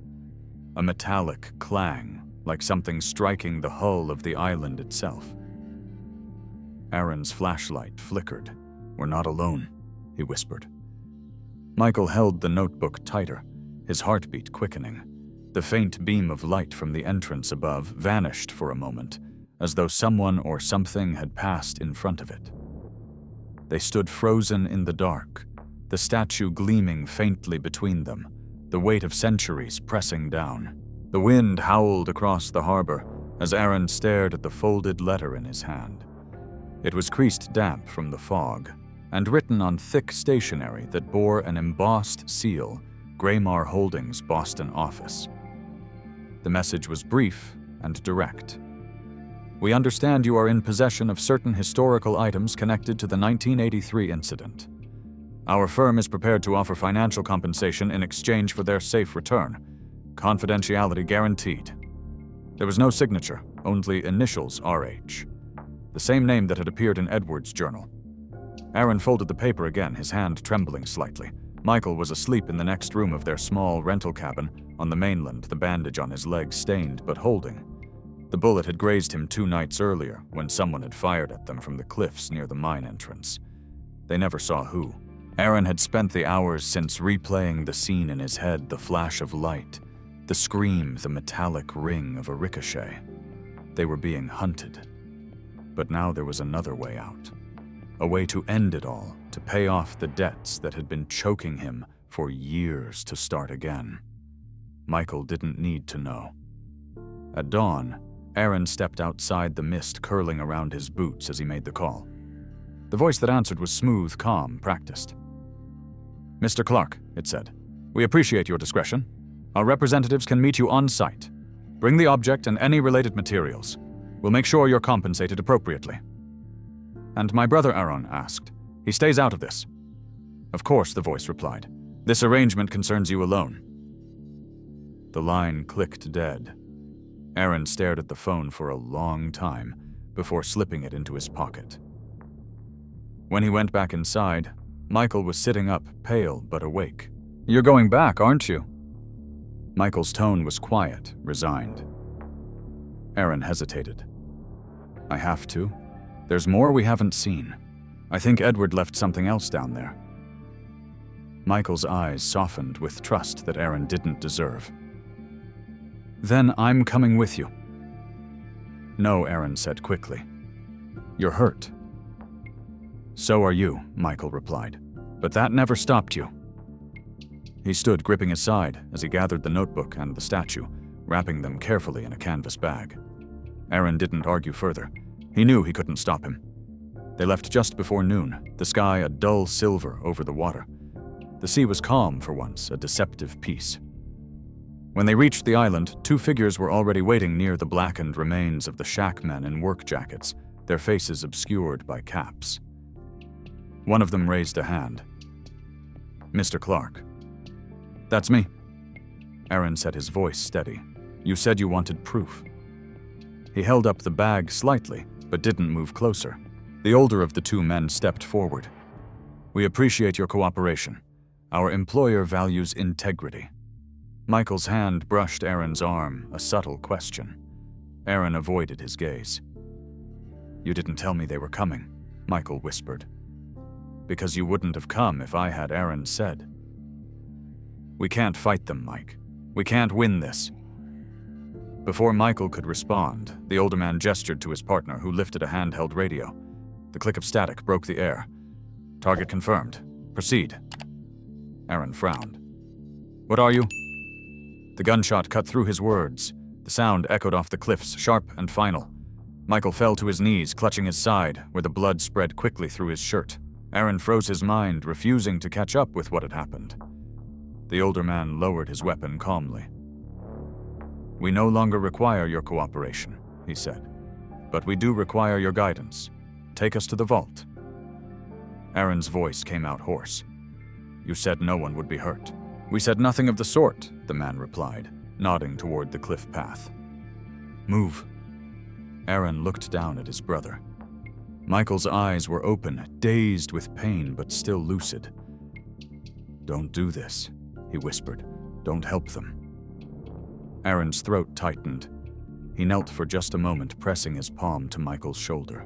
A metallic clang, like something striking the hull of the island itself. Aaron's flashlight flickered. "We're not alone," he whispered. Michael held the notebook tighter, his heartbeat quickening. The faint beam of light from the entrance above vanished for a moment, as though someone or something had passed in front of it. They stood frozen in the dark, the statue gleaming faintly between them, the weight of centuries pressing down. The wind howled across the harbor as Aaron stared at the folded letter in his hand. It was creased damp from the fog, and written on thick stationery that bore an embossed seal, Graymar Holdings, Boston office. The message was brief and direct. "We understand you are in possession of certain historical items connected to the 1983 incident. Our firm is prepared to offer financial compensation in exchange for their safe return. Confidentiality guaranteed." There was no signature, only initials RH, the same name that had appeared in Edward's journal. Aaron folded the paper again, his hand trembling slightly. Michael was asleep in the next room of their small rental cabin on the mainland, the bandage on his leg stained but holding. The bullet had grazed him 2 nights earlier when someone had fired at them from the cliffs near the mine entrance. They never saw who. Aaron had spent the hours since replaying the scene in his head, the flash of light, the scream, the metallic ring of a ricochet. They were being hunted. But now there was another way out. A way to end it all, to pay off the debts that had been choking him for years, to start again. Michael didn't need to know. At dawn, Aaron stepped outside the mist curling around his boots as he made the call. The voice that answered was smooth, calm, practiced. "Mr. Clark," it said, "we appreciate your discretion. Our representatives can meet you on site. Bring the object and any related materials. We'll make sure you're compensated appropriately." "And my brother Aaron asked. He stays out of this." "Of course," the voice replied. "This arrangement concerns you alone." The line clicked dead. Aaron stared at the phone for a long time before slipping it into his pocket. When he went back inside, Michael was sitting up, pale but awake. "You're going back, aren't you?" Michael's tone was quiet, resigned. Aaron hesitated. "I have to. There's more we haven't seen. I think Edward left something else down there." Michael's eyes softened with trust that Aaron didn't deserve. "Then I'm coming with you." "No," Aaron said quickly. "You're hurt." "So are you," Michael replied. "But that never stopped you." He stood gripping his side as he gathered the notebook and the statue, wrapping them carefully in a canvas bag. Aaron didn't argue further. He knew he couldn't stop him. They left just before noon, the sky a dull silver over the water. The sea was calm for once, a deceptive peace. When they reached the island, 2 figures were already waiting near the blackened remains of the shack men in work jackets, their faces obscured by caps. One of them raised a hand. "Mr. Clark." "That's me." Aaron said, his voice steady. "You said you wanted proof." He held up the bag slightly, but didn't move closer. The older of the 2 men stepped forward. "We appreciate your cooperation. Our employer values integrity." Michael's hand brushed Aaron's arm, a subtle question. Aaron avoided his gaze. "You didn't tell me they were coming," Michael whispered. "Because you wouldn't have come if I had," Aaron said. "We can't fight them, Mike. We can't win this." Before Michael could respond, the older man gestured to his partner, who lifted a handheld radio. The click of static broke the air. "Target confirmed. Proceed." Aaron frowned. "What are you?" The gunshot cut through his words. The sound echoed off the cliffs, sharp and final. Michael fell to his knees, clutching his side, where the blood spread quickly through his shirt. Aaron froze his mind, refusing to catch up with what had happened. The older man lowered his weapon calmly. "We no longer require your cooperation," he said. "But we do require your guidance. Take us to the vault." Aaron's voice came out hoarse. "You said no one would be hurt." "We said nothing of the sort," the man replied, nodding toward the cliff path. "Move." Aaron looked down at his brother. Michael's eyes were open, dazed with pain but still lucid. "Don't do this," he whispered. "Don't help them." Aaron's throat tightened. He knelt for just a moment, pressing his palm to Michael's shoulder.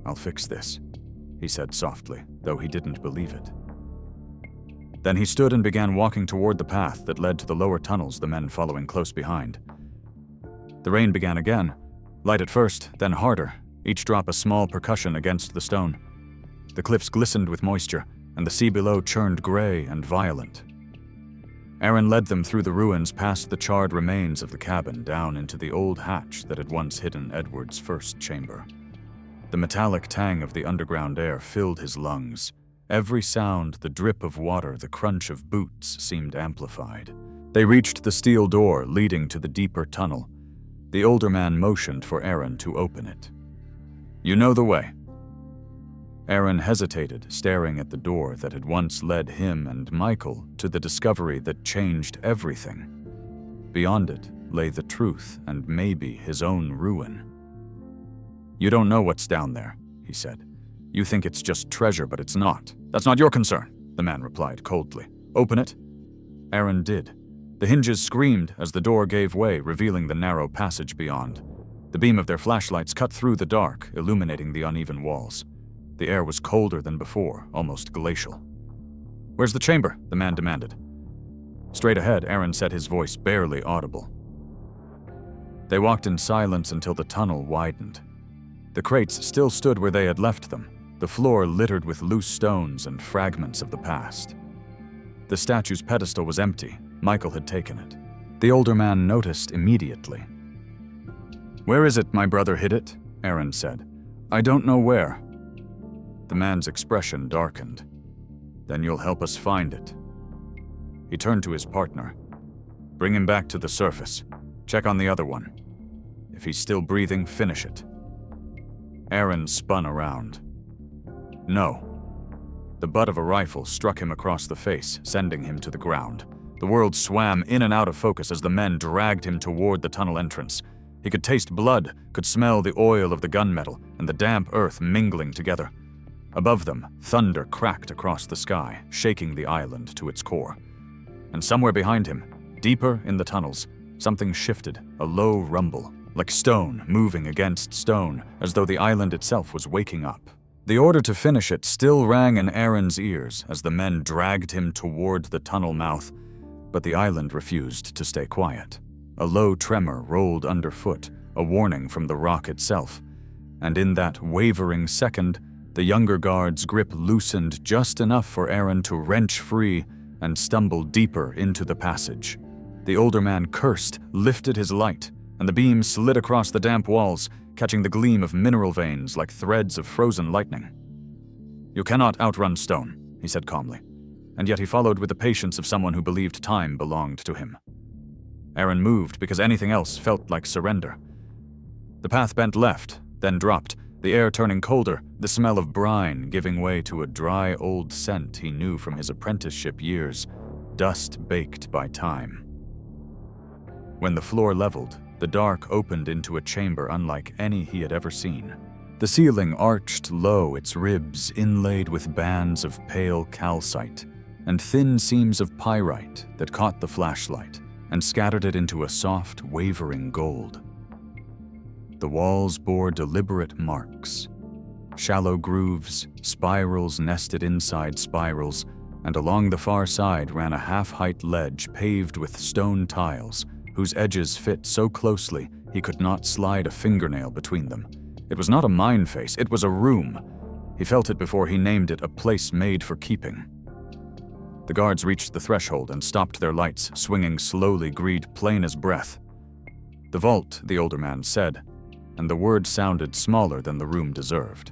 "I'll fix this," he said softly, though he didn't believe it. Then he stood and began walking toward the path that led to the lower tunnels, the men following close behind. The rain began again, light at first, then harder, each drop a small percussion against the stone. The cliffs glistened with moisture, and the sea below churned gray and violent. Aaron led them through the ruins past the charred remains of the cabin down into the old hatch that had once hidden Edward's first chamber. The metallic tang of the underground air filled his lungs. Every sound, the drip of water, the crunch of boots, seemed amplified. They reached the steel door leading to the deeper tunnel. The older man motioned for Aaron to open it. "You know the way." Aaron hesitated, staring at the door that had once led him and Michael to the discovery that changed everything. Beyond it lay the truth and maybe his own ruin. "You don't know what's down there," he said. "You think it's just treasure, but it's not. That's not your concern," the man replied coldly. "Open it." Aaron did. The hinges screamed as the door gave way, revealing the narrow passage beyond. The beam of their flashlights cut through the dark, illuminating the uneven walls. The air was colder than before, almost glacial. "Where's the chamber?" the man demanded. Straight ahead, Aaron said, his voice barely audible. They walked in silence until the tunnel widened. The crates still stood where they had left them, the floor littered with loose stones and fragments of the past. The statue's pedestal was empty. Michael had taken it. The older man noticed immediately. "Where is it my brother hid it?" Aaron said. "I don't know where." The man's expression darkened. "Then you'll help us find it." He turned to his partner. "Bring him back to the surface. Check on the other one. If he's still breathing, finish it." Aaron spun around. "No." The butt of a rifle struck him across the face, sending him to the ground. The world swam in and out of focus as the men dragged him toward the tunnel entrance. He could taste blood, could smell the oil of the gunmetal, and the damp earth mingling together. Above them, thunder cracked across the sky, shaking the island to its core. And somewhere behind him, deeper in the tunnels, something shifted, a low rumble, like stone moving against stone, as though the island itself was waking up. The order to finish it still rang in Aaron's ears as the men dragged him toward the tunnel mouth, but the island refused to stay quiet. A low tremor rolled underfoot, a warning from the rock itself, and in that wavering second, the younger guard's grip loosened just enough for Aaron to wrench free and stumble deeper into the passage. The older man cursed, lifted his light, and the beam slid across the damp walls, catching the gleam of mineral veins like threads of frozen lightning. "You cannot outrun stone," he said calmly, and yet he followed with the patience of someone who believed time belonged to him. Aaron moved because anything else felt like surrender. The path bent left, then dropped, the air turning colder, the smell of brine giving way to a dry old scent he knew from his apprenticeship years, dust baked by time. When the floor leveled, the dark opened into a chamber unlike any he had ever seen. The ceiling arched low, its ribs inlaid with bands of pale calcite and thin seams of pyrite that caught the flashlight and scattered it into a soft, wavering gold. The walls bore deliberate marks, shallow grooves, spirals nested inside spirals, and along the far side ran a half-height ledge paved with stone tiles whose edges fit so closely he could not slide a fingernail between them. It was not a mine face, it was a room. He felt it before he named it a place made for keeping. The guards reached the threshold and stopped their lights, swinging slowly, greed plain as breath. "The vault," the older man said, and the word sounded smaller than the room deserved.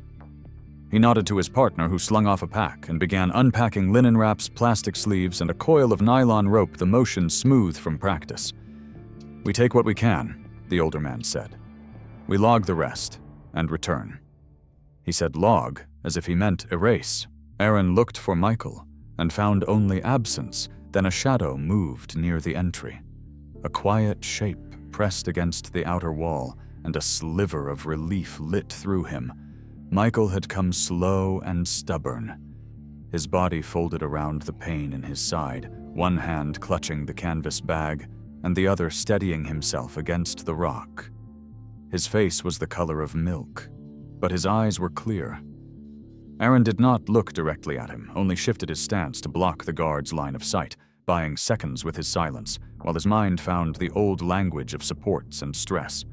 He nodded to his partner, who slung off a pack and began unpacking linen wraps, plastic sleeves, and a coil of nylon rope, the motion smooth from practice. "We take what we can," the older man said. "We log the rest and return." He said log as if he meant erase. Aaron looked for Michael and found only absence, then a shadow moved near the entry. A quiet shape pressed against the outer wall, and a sliver of relief lit through him. Michael had come slow and stubborn. his body folded around the pain in his side, one hand clutching the canvas bag and the other steadying himself against the rock. His face was the color of milk, but his eyes were clear. Aaron did not look directly at him, only shifted his stance to block the guard's line of sight, buying seconds with his silence, while his mind found the old language of supports and stress.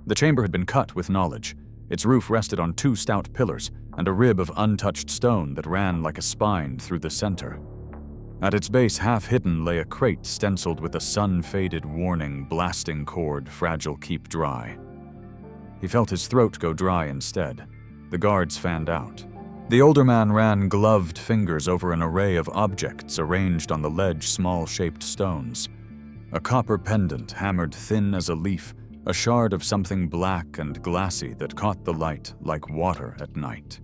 The chamber had been cut with knowledge. Its roof rested on 2 stout pillars and a rib of untouched stone that ran like a spine through the center. At its base, half hidden, lay a crate stenciled with a sun-faded warning, blasting cord, fragile, keep dry. He felt his throat go dry instead. The guards fanned out. The older man ran gloved fingers over an array of objects arranged on the ledge, small-shaped stones. A copper pendant hammered thin as a leaf, a shard of something black and glassy that caught the light like water at night.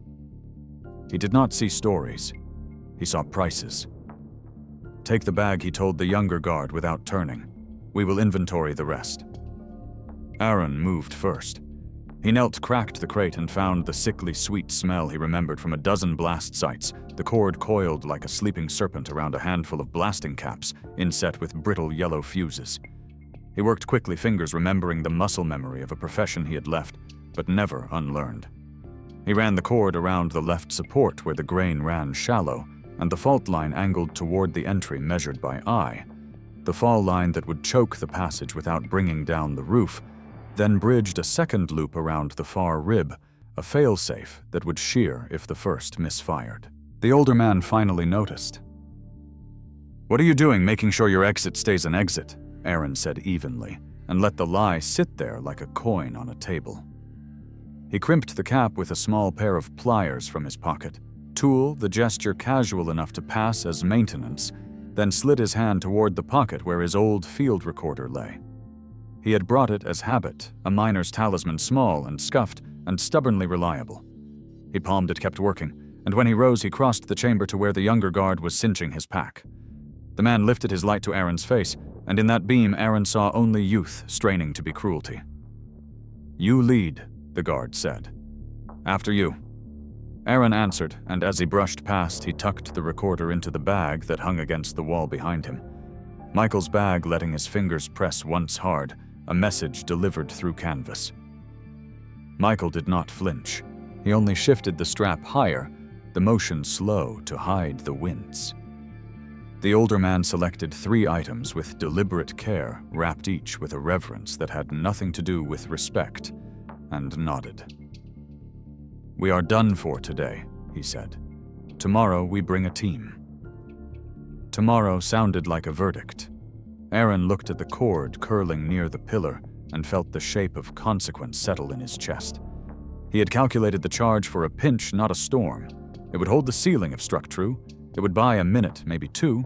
He did not see stories. He saw prices. "Take the bag," he told the younger guard without turning. "We will inventory the rest." Aaron moved first. He knelt, cracked the crate, and found the sickly sweet smell he remembered from a dozen blast sites, the cord coiled like a sleeping serpent around a handful of blasting caps, inset with brittle yellow fuses. He worked quickly, fingers remembering the muscle memory of a profession he had left, but never unlearned. He ran the cord around the left support where the grain ran shallow, and the fault line angled toward the entry measured by eye, the fall line that would choke the passage without bringing down the roof, then bridged a second loop around the far rib, a fail-safe that would shear if the first misfired. The older man finally noticed. "What are you doing, making sure your exit stays an exit?" Aaron said evenly, and let the lie sit there like a coin on a table. He crimped the cap with a small pair of pliers from his pocket, tool, the gesture casual enough to pass as maintenance, then slid his hand toward the pocket where his old field recorder lay. He had brought it as habit, a miner's talisman, small and scuffed and stubbornly reliable. He palmed it, kept working, and when he rose, he crossed the chamber to where the younger guard was cinching his pack. The man lifted his light to Aaron's face, and in that beam, Aaron saw only youth straining to be cruelty. "You lead," the guard said. "After you." Aaron answered, and as he brushed past, he tucked the recorder into the bag that hung against the wall behind him. Michael's bag letting his fingers press once hard, a message delivered through canvas. Michael did not flinch. He only shifted the strap higher, the motion slow to hide the wince. The older man selected 3 items with deliberate care, wrapped each with a reverence that had nothing to do with respect, and nodded. "We are done for today," he said. "Tomorrow we bring a team." Tomorrow sounded like a verdict. Aaron looked at the cord curling near the pillar and felt the shape of consequence settle in his chest. He had calculated the charge for a pinch, not a storm. It would hold the ceiling if struck true. It would buy a minute, maybe 2.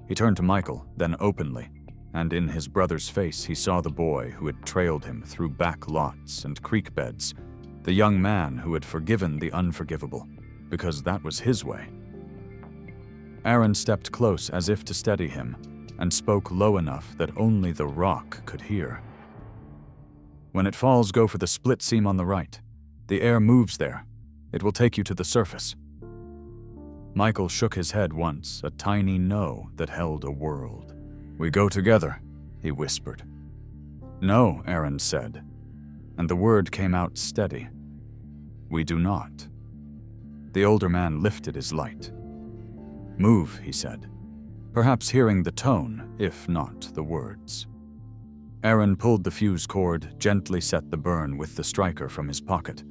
He turned to Michael, then openly, and in his brother's face he saw the boy who had trailed him through back lots and creek beds, the young man who had forgiven the unforgivable, because that was his way. Aaron stepped close as if to steady him, and spoke low enough that only the rock could hear. "When it falls, go for the split seam on the right. The air moves there. It will take you to the surface." Michael shook his head once, a tiny no that held a world. "We go together," he whispered. "No," Aaron said, and the word came out steady. "We do not." The older man lifted his light. "Move," he said, perhaps hearing the tone, if not the words. Aaron pulled the fuse cord, gently set the burn with the striker from his pocket,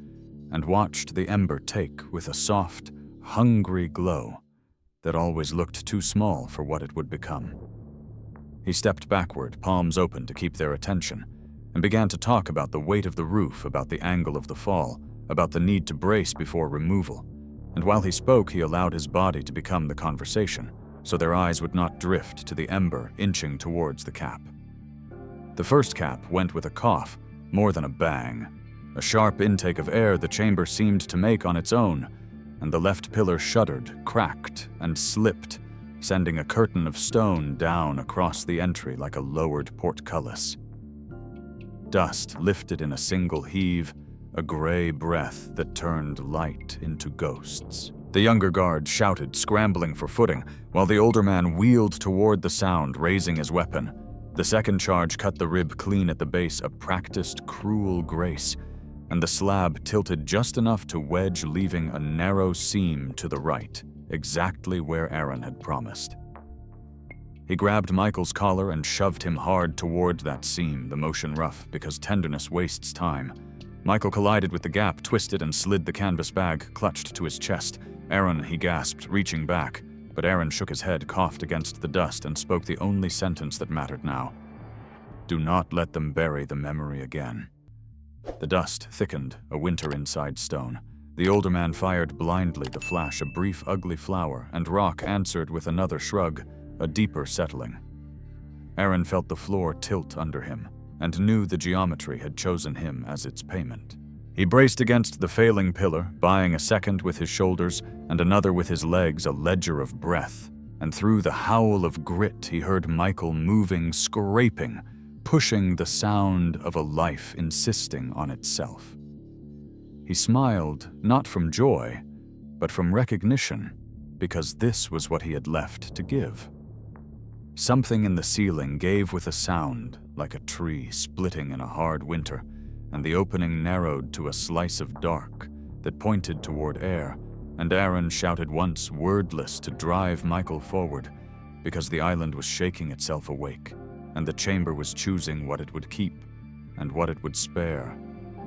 and watched the ember take with a soft, hungry glow that always looked too small for what it would become. He stepped backward, palms open to keep their attention, and began to talk about the weight of the roof, about the angle of the fall, about the need to brace before removal, and while he spoke, he allowed his body to become the conversation, so their eyes would not drift to the ember inching towards the cap. The first cap went with a cough, more than a bang. A sharp intake of air the chamber seemed to make on its own, and the left pillar shuddered, cracked, and slipped, sending a curtain of stone down across the entry like a lowered portcullis. Dust lifted in a single heave, a gray breath that turned light into ghosts. The younger guard shouted, scrambling for footing, while the older man wheeled toward the sound, raising his weapon. The second charge cut the rib clean at the base, a practiced, cruel grace, and the slab tilted just enough to wedge, leaving a narrow seam to the right, exactly where Aaron had promised. He grabbed Michael's collar and shoved him hard toward that seam, the motion rough, because tenderness wastes time. Michael collided with the gap, twisted and slid the canvas bag, clutched to his chest. "Aaron," he gasped, reaching back, but Aaron shook his head, coughed against the dust, and spoke the only sentence that mattered now. "Do not let them bury the memory again." The dust thickened, a winter inside stone. The older man fired blindly, the flash a brief ugly flower, and Rock answered with another shrug, a deeper settling. Aaron felt the floor tilt under him, and knew the geometry had chosen him as its payment. He braced against the failing pillar, buying a second with his shoulders and another with his legs, a ledger of breath, and through the howl of grit he heard Michael moving, scraping, pushing the sound of a life insisting on itself. He smiled, not from joy, but from recognition, because this was what he had left to give. Something in the ceiling gave with a sound, like a tree splitting in a hard winter, and the opening narrowed to a slice of dark that pointed toward air, and Aaron shouted once, wordless, to drive Michael forward, because the island was shaking itself awake, and the chamber was choosing what it would keep and what it would spare,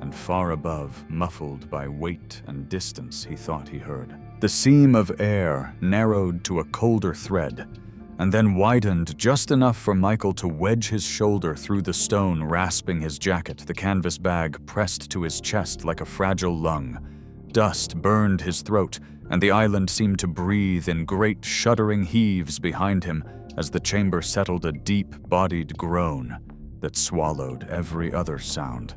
and far above, muffled by weight and distance, he thought he heard. The seam of air narrowed to a colder thread, and then widened just enough for Michael to wedge his shoulder through the stone, rasping his jacket, the canvas bag pressed to his chest like a fragile lung. Dust burned his throat, and the island seemed to breathe in great shuddering heaves behind him as the chamber settled, a deep-bodied groan that swallowed every other sound.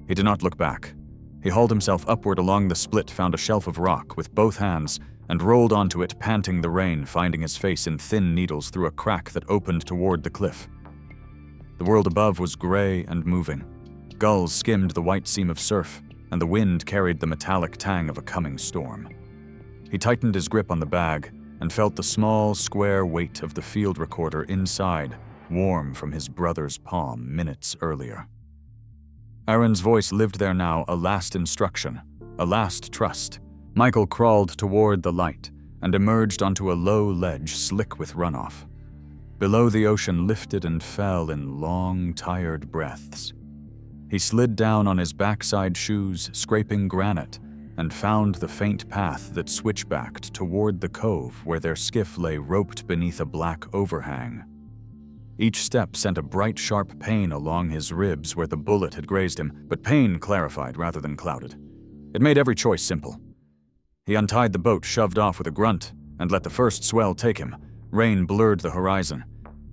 He did not look back. He hauled himself upward along the split, found a shelf of rock with both hands, and rolled onto it, panting the rain, finding his face in thin needles through a crack that opened toward the cliff. The world above was gray and moving. Gulls skimmed the white seam of surf, and the wind carried the metallic tang of a coming storm. He tightened his grip on the bag and felt the small, square weight of the field recorder inside, warm from his brother's palm minutes earlier. Aaron's voice lived there now, a last instruction, a last trust. Michael crawled toward the light and emerged onto a low ledge slick with runoff. Below, the ocean lifted and fell in long, tired breaths. He slid down on his backside shoes, scraping granite, and found the faint path that switchbacked toward the cove where their skiff lay roped beneath a black overhang. Each step sent a bright, sharp pain along his ribs where the bullet had grazed him, but pain clarified rather than clouded. It made every choice simple. He untied the boat, shoved off with a grunt, and let the first swell take him. Rain blurred the horizon.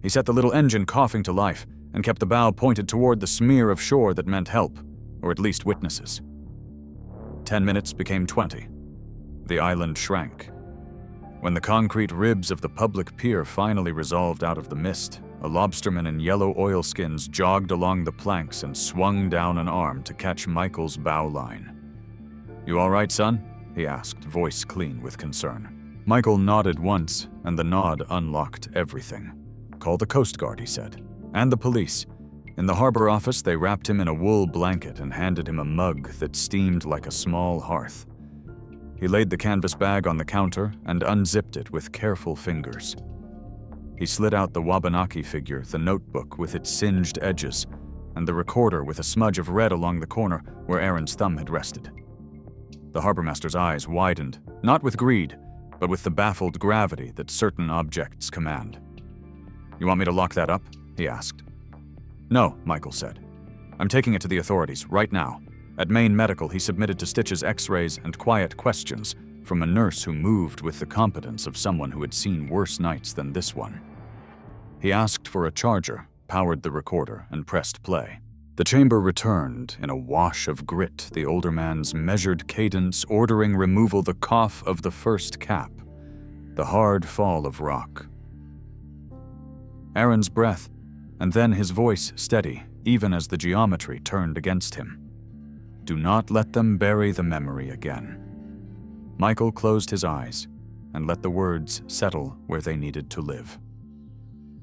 He set the little engine coughing to life and kept the bow pointed toward the smear of shore that meant help, or at least witnesses. 10 minutes became 20. The island shrank. When the concrete ribs of the public pier finally resolved out of the mist, a lobsterman in yellow oilskins jogged along the planks and swung down an arm to catch Michael's bow line. "You all right, son?" he asked, voice clean with concern. Michael nodded once, and the nod unlocked everything. "Call the Coast Guard," he said, "and the police." In the harbor office, they wrapped him in a wool blanket and handed him a mug that steamed like a small hearth. He laid the canvas bag on the counter and unzipped it with careful fingers. He slid out the Wabanaki figure, the notebook with its singed edges, and the recorder with a smudge of red along the corner where Aaron's thumb had rested. The harbormaster's eyes widened, not with greed, but with the baffled gravity that certain objects command. "You want me to lock that up?" he asked. "No," Michael said. "I'm taking it to the authorities, right now." At Maine Medical, he submitted to Stitch's x-rays and quiet questions from a nurse who moved with the competence of someone who had seen worse nights than this one. He asked for a charger, powered the recorder, and pressed play. The chamber returned in a wash of grit, the older man's measured cadence ordering removal, the cough of the first cap, the hard fall of rock. Aaron's breath, and then his voice steady, even as the geometry turned against him. "Do not let them bury the memory again." Michael closed his eyes and let the words settle where they needed to live.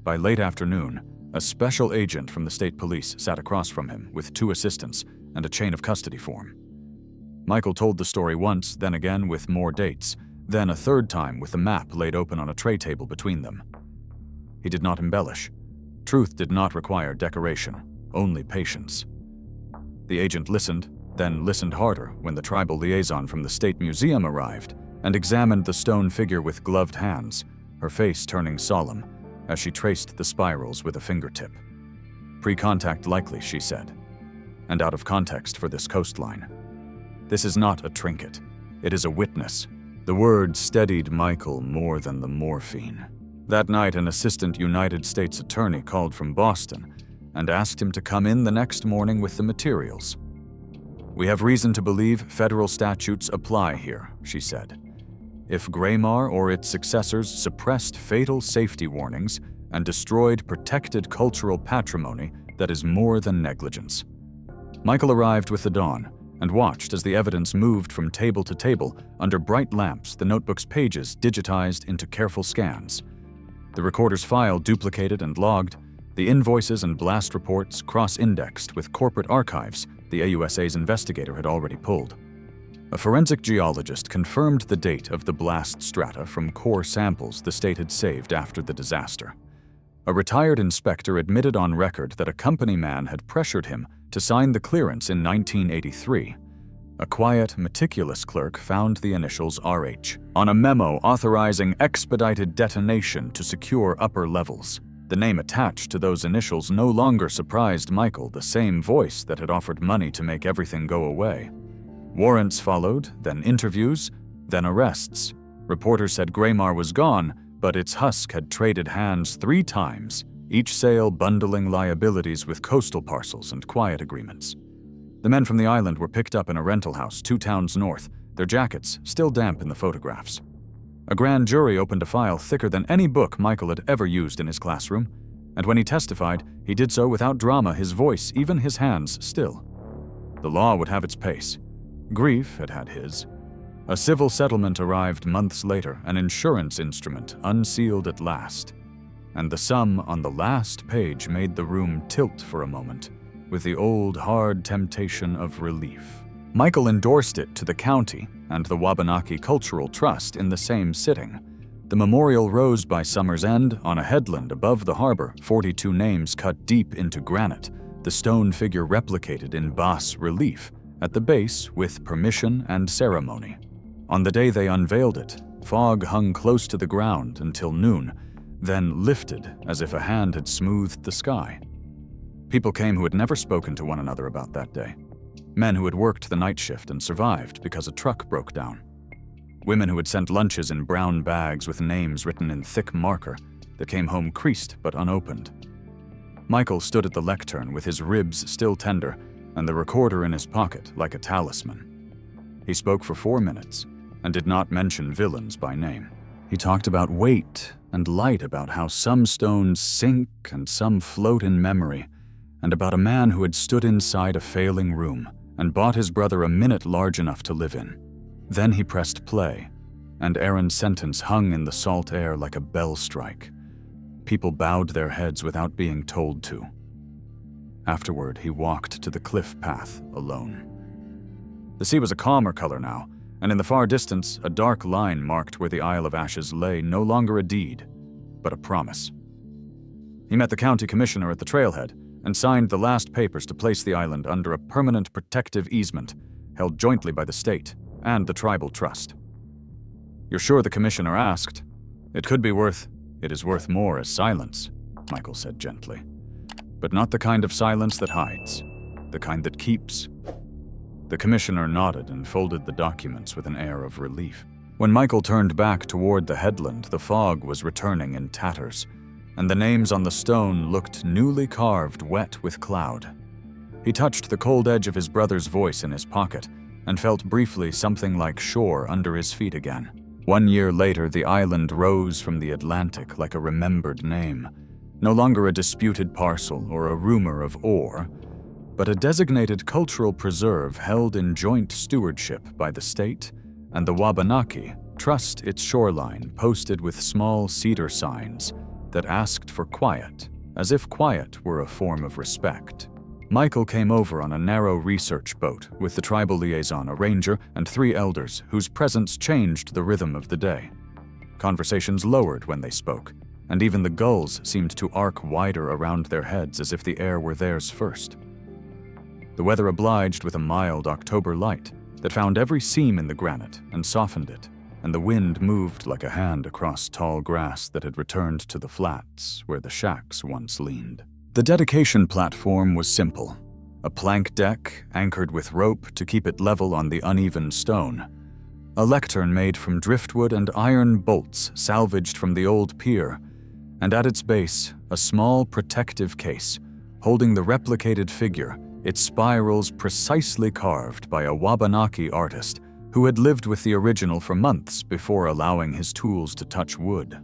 By late afternoon, a special agent from the state police sat across from him with 2 assistants and a chain of custody form. Michael told the story once, then again with more dates, then a third time with the map laid open on a tray table between them. He did not embellish. Truth did not require decoration, only patience. The agent listened, then listened harder when the tribal liaison from the State Museum arrived and examined the stone figure with gloved hands, her face turning solemn as she traced the spirals with a fingertip. Pre-contact likely, she said, and out of context for this coastline. This is not a trinket. It is a witness. The word steadied Michael more than the morphine. That night, an assistant United States attorney called from Boston and asked him to come in the next morning with the materials. "We have reason to believe federal statutes apply here," she said. "If Graymar or its successors suppressed fatal safety warnings and destroyed protected cultural patrimony, that is more than negligence." Michael arrived with the dawn and watched as the evidence moved from table to table under bright lamps, the notebook's pages digitized into careful scans. The recorder's file duplicated and logged, the invoices and blast reports cross-indexed with corporate archives the AUSA's investigator had already pulled. A forensic geologist confirmed the date of the blast strata from core samples the state had saved after the disaster. A retired inspector admitted on record that a company man had pressured him to sign the clearance in 1983. A quiet, meticulous clerk found the initials RH on a memo authorizing expedited detonation to secure upper levels. The name attached to those initials no longer surprised Michael, the same voice that had offered money to make everything go away. Warrants followed, then interviews, then arrests. Reporters said Graymar was gone, but its husk had traded hands 3 times, each sale bundling liabilities with coastal parcels and quiet agreements. The men from the island were picked up in a rental house 2 towns north, their jackets still damp in the photographs. A grand jury opened a file thicker than any book Michael had ever used in his classroom, and when he testified, he did so without drama, his voice, even his hands, still. The law would have its pace. Grief had had his. A civil settlement arrived months later, an insurance instrument unsealed at last. And the sum on the last page made the room tilt for a moment, with the old, hard temptation of relief. Michael endorsed it to the county and the Wabanaki Cultural Trust in the same sitting. The memorial rose by summer's end on a headland above the harbor, 42 names cut deep into granite, the stone figure replicated in bas relief, at the base with permission and ceremony. On the day they unveiled it, fog hung close to the ground until noon, then lifted as if a hand had smoothed the sky. People came who had never spoken to one another about that day. Men who had worked the night shift and survived because a truck broke down. Women who had sent lunches in brown bags with names written in thick marker that came home creased but unopened. Michael stood at the lectern with his ribs still tender and the recorder in his pocket like a talisman. He spoke for 4 minutes and did not mention villains by name. He talked about weight and light, about how some stones sink and some float in memory, and about a man who had stood inside a failing room and bought his brother a minute large enough to live in. Then he pressed play, and Aaron's sentence hung in the salt air like a bell strike. People bowed their heads without being told to. Afterward, he walked to the cliff path alone. The sea was a calmer color now, and in the far distance, a dark line marked where the Isle of Ashes lay, no longer a deed, but a promise. He met the county commissioner at the trailhead and signed the last papers to place the island under a permanent protective easement held jointly by the state and the tribal trust. "You're sure?" the commissioner asked. "It is worth more as silence," Michael said gently. "But not the kind of silence that hides, the kind that keeps." The commissioner nodded and folded the documents with an air of relief. When Michael turned back toward the headland, the fog was returning in tatters, and the names on the stone looked newly carved, wet with cloud. He touched the cold edge of his brother's voice in his pocket and felt briefly something like shore under his feet again. 1 year later, the island rose from the Atlantic like a remembered name, no longer a disputed parcel or a rumor of ore, but a designated cultural preserve held in joint stewardship by the state and the Wabanaki trust its shoreline posted with small cedar signs that asked for quiet, as if quiet were a form of respect. Michael came over on a narrow research boat with the tribal liaison, a ranger, and 3 elders whose presence changed the rhythm of the day. Conversations lowered when they spoke, and even the gulls seemed to arc wider around their heads as if the air were theirs first. The weather obliged with a mild October light that found every seam in the granite and softened it, and the wind moved like a hand across tall grass that had returned to the flats where the shacks once leaned. The dedication platform was simple, a plank deck anchored with rope to keep it level on the uneven stone, a lectern made from driftwood and iron bolts salvaged from the old pier, and at its base, a small protective case holding the replicated figure, its spirals precisely carved by a Wabanaki artist who had lived with the original for months before allowing his tools to touch wood.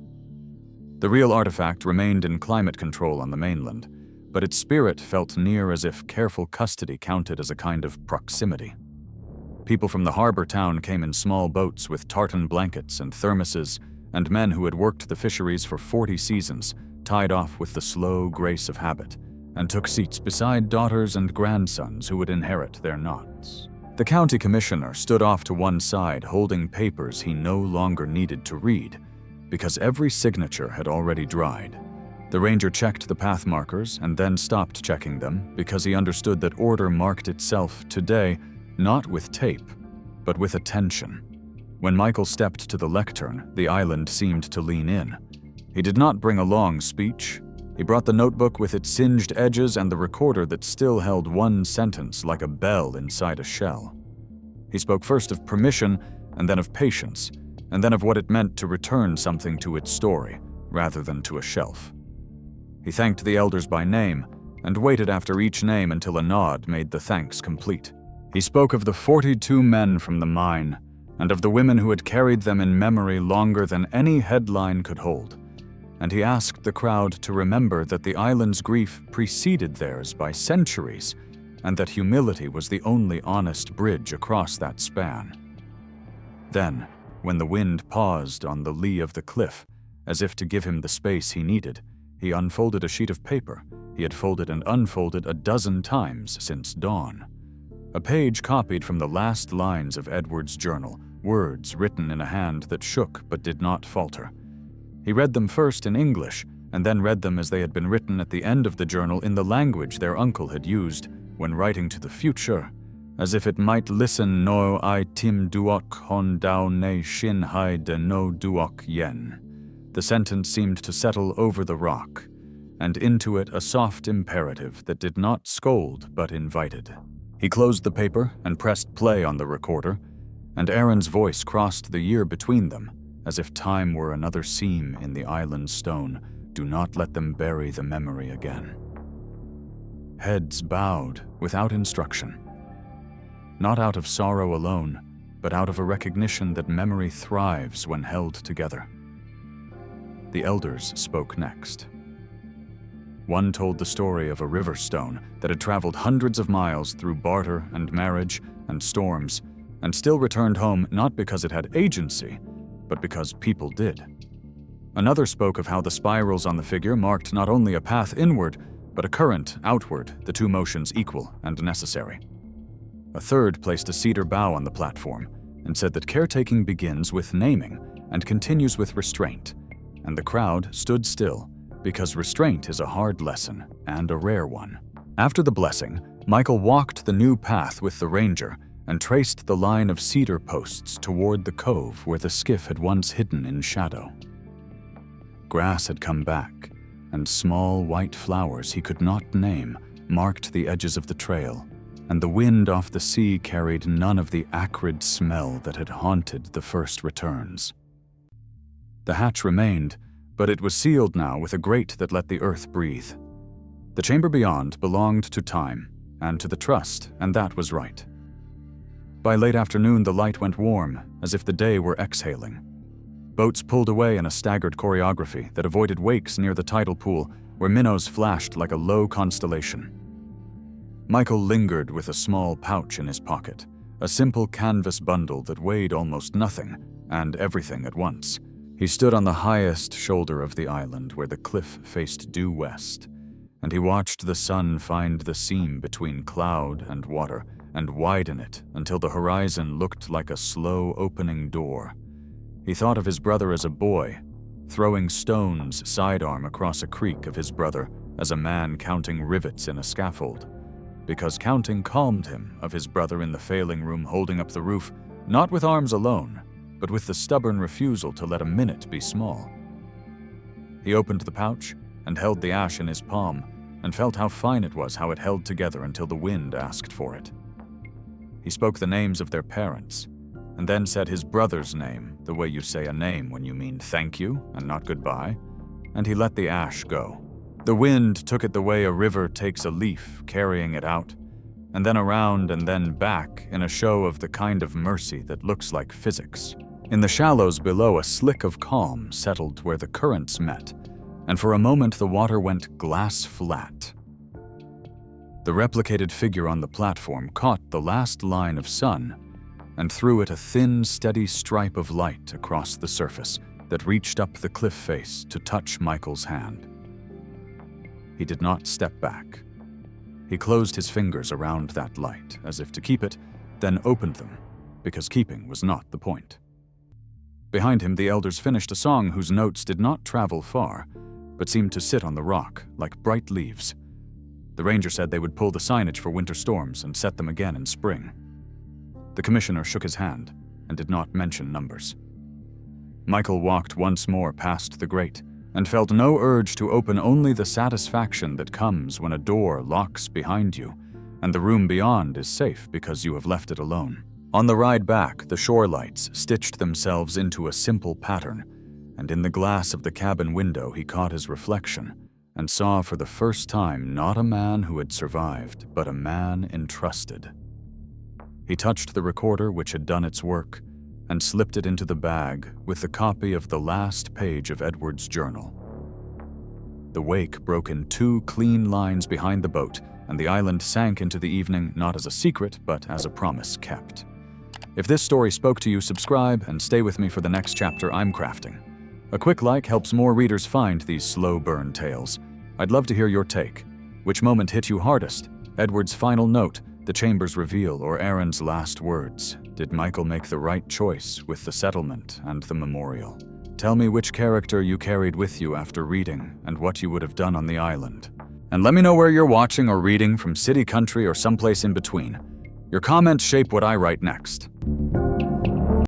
The real artifact remained in climate control on the mainland, but its spirit felt near as if careful custody counted as a kind of proximity. People from the harbor town came in small boats with tartan blankets and thermoses, and men who had worked the fisheries for 40 seasons tied off with the slow grace of habit, and took seats beside daughters and grandsons who would inherit their knots. The county commissioner stood off to one side holding papers he no longer needed to read, because every signature had already dried. The ranger checked the path markers and then stopped checking them because he understood that order marked itself today not with tape, but with attention. When Michael stepped to the lectern, the island seemed to lean in. He did not bring a long speech. He brought the notebook with its singed edges and the recorder that still held one sentence like a bell inside a shell. He spoke first of permission, and then of patience, and then of what it meant to return something to its story, rather than to a shelf. He thanked the elders by name, and waited after each name until a nod made the thanks complete. He spoke of the 42 men from the mine, and of the women who had carried them in memory longer than any headline could hold, and he asked the crowd to remember that the island's grief preceded theirs by centuries, and that humility was the only honest bridge across that span. Then, when the wind paused on the lee of the cliff, as if to give him the space he needed, he unfolded a sheet of paper he had folded and unfolded a dozen times since dawn. A page copied from the last lines of Edward's journal, words written in a hand that shook but did not falter. He read them first in English, and then read them as they had been written at the end of the journal in the language their uncle had used when writing to the future, as if it might listen no I tim duok hon dao ne shin hai de no duok yen. The sentence seemed to settle over the rock, and into it a soft imperative that did not scold but invited. He closed the paper and pressed play on the recorder, and Aaron's voice crossed the year between them, as if time were another seam in the island's stone. Do not let them bury the memory again. Heads bowed without instruction. Not out of sorrow alone, but out of a recognition that memory thrives when held together. The elders spoke next. One told the story of a river stone that had traveled hundreds of miles through barter and marriage and storms, and still returned home not because it had agency, but because people did. Another spoke of how the spirals on the figure marked not only a path inward, but a current outward, the two motions equal and necessary. A third placed a cedar bough on the platform and said that caretaking begins with naming and continues with restraint, and the crowd stood still because restraint is a hard lesson and a rare one. After the blessing, Michael walked the new path with the ranger and traced the line of cedar posts toward the cove where the skiff had once hidden in shadow. Grass had come back, and small white flowers he could not name marked the edges of the trail, and the wind off the sea carried none of the acrid smell that had haunted the first returns. The hatch remained, but it was sealed now with a grate that let the earth breathe. The chamber beyond belonged to time and to the trust, and that was right. By late afternoon, the light went warm, as if the day were exhaling. Boats pulled away in a staggered choreography that avoided wakes near the tidal pool, where minnows flashed like a low constellation. Michael lingered with a small pouch in his pocket, a simple canvas bundle that weighed almost nothing, and everything at once. He stood on the highest shoulder of the island where the cliff faced due west, and he watched the sun find the seam between cloud and water and widen it until the horizon looked like a slow opening door. He thought of his brother as a boy, throwing stones sidearm across a creek of his brother as a man counting rivets in a scaffold, because counting calmed him of his brother in the failing room holding up the roof, not with arms alone, but with the stubborn refusal to let a minute be small. He opened the pouch and held the ash in his palm and felt how fine it was how it held together until the wind asked for it. He spoke the names of their parents, and then said his brother's name, the way you say a name when you mean thank you and not goodbye, and he let the ash go. The wind took it the way a river takes a leaf, carrying it out, and then around and then back in a show of the kind of mercy that looks like physics. In the shallows below, a slick of calm settled where the currents met, and for a moment the water went glass flat. The replicated figure on the platform caught the last line of sun and threw it a thin, steady stripe of light across the surface that reached up the cliff face to touch Michael's hand. He did not step back. He closed his fingers around that light as if to keep it, then opened them, because keeping was not the point. Behind him, the elders finished a song whose notes did not travel far, but seemed to sit on the rock like bright leaves. The ranger said they would pull the signage for winter storms and set them again in spring. The commissioner shook his hand and did not mention numbers. Michael walked once more past the grate and felt no urge to open, only the satisfaction that comes when a door locks behind you and the room beyond is safe because you have left it alone. On the ride back, the shore lights stitched themselves into a simple pattern, and in the glass of the cabin window he caught his reflection and saw for the first time not a man who had survived, but a man entrusted. He touched the recorder which had done its work and slipped it into the bag with the copy of the last page of Edward's journal. The wake broke in 2 clean lines behind the boat, and the island sank into the evening not as a secret, but as a promise kept. If this story spoke to you, subscribe and stay with me for the next chapter I'm crafting. A quick like helps more readers find these slow burn tales. I'd love to hear your take. Which moment hit you hardest? Edward's final note, the chamber's reveal, or Aaron's last words? Did Michael make the right choice with the settlement and the memorial? Tell me which character you carried with you after reading and what you would have done on the island. And let me know where you're watching or reading from, city, country, or someplace in between. Your comments shape what I write next.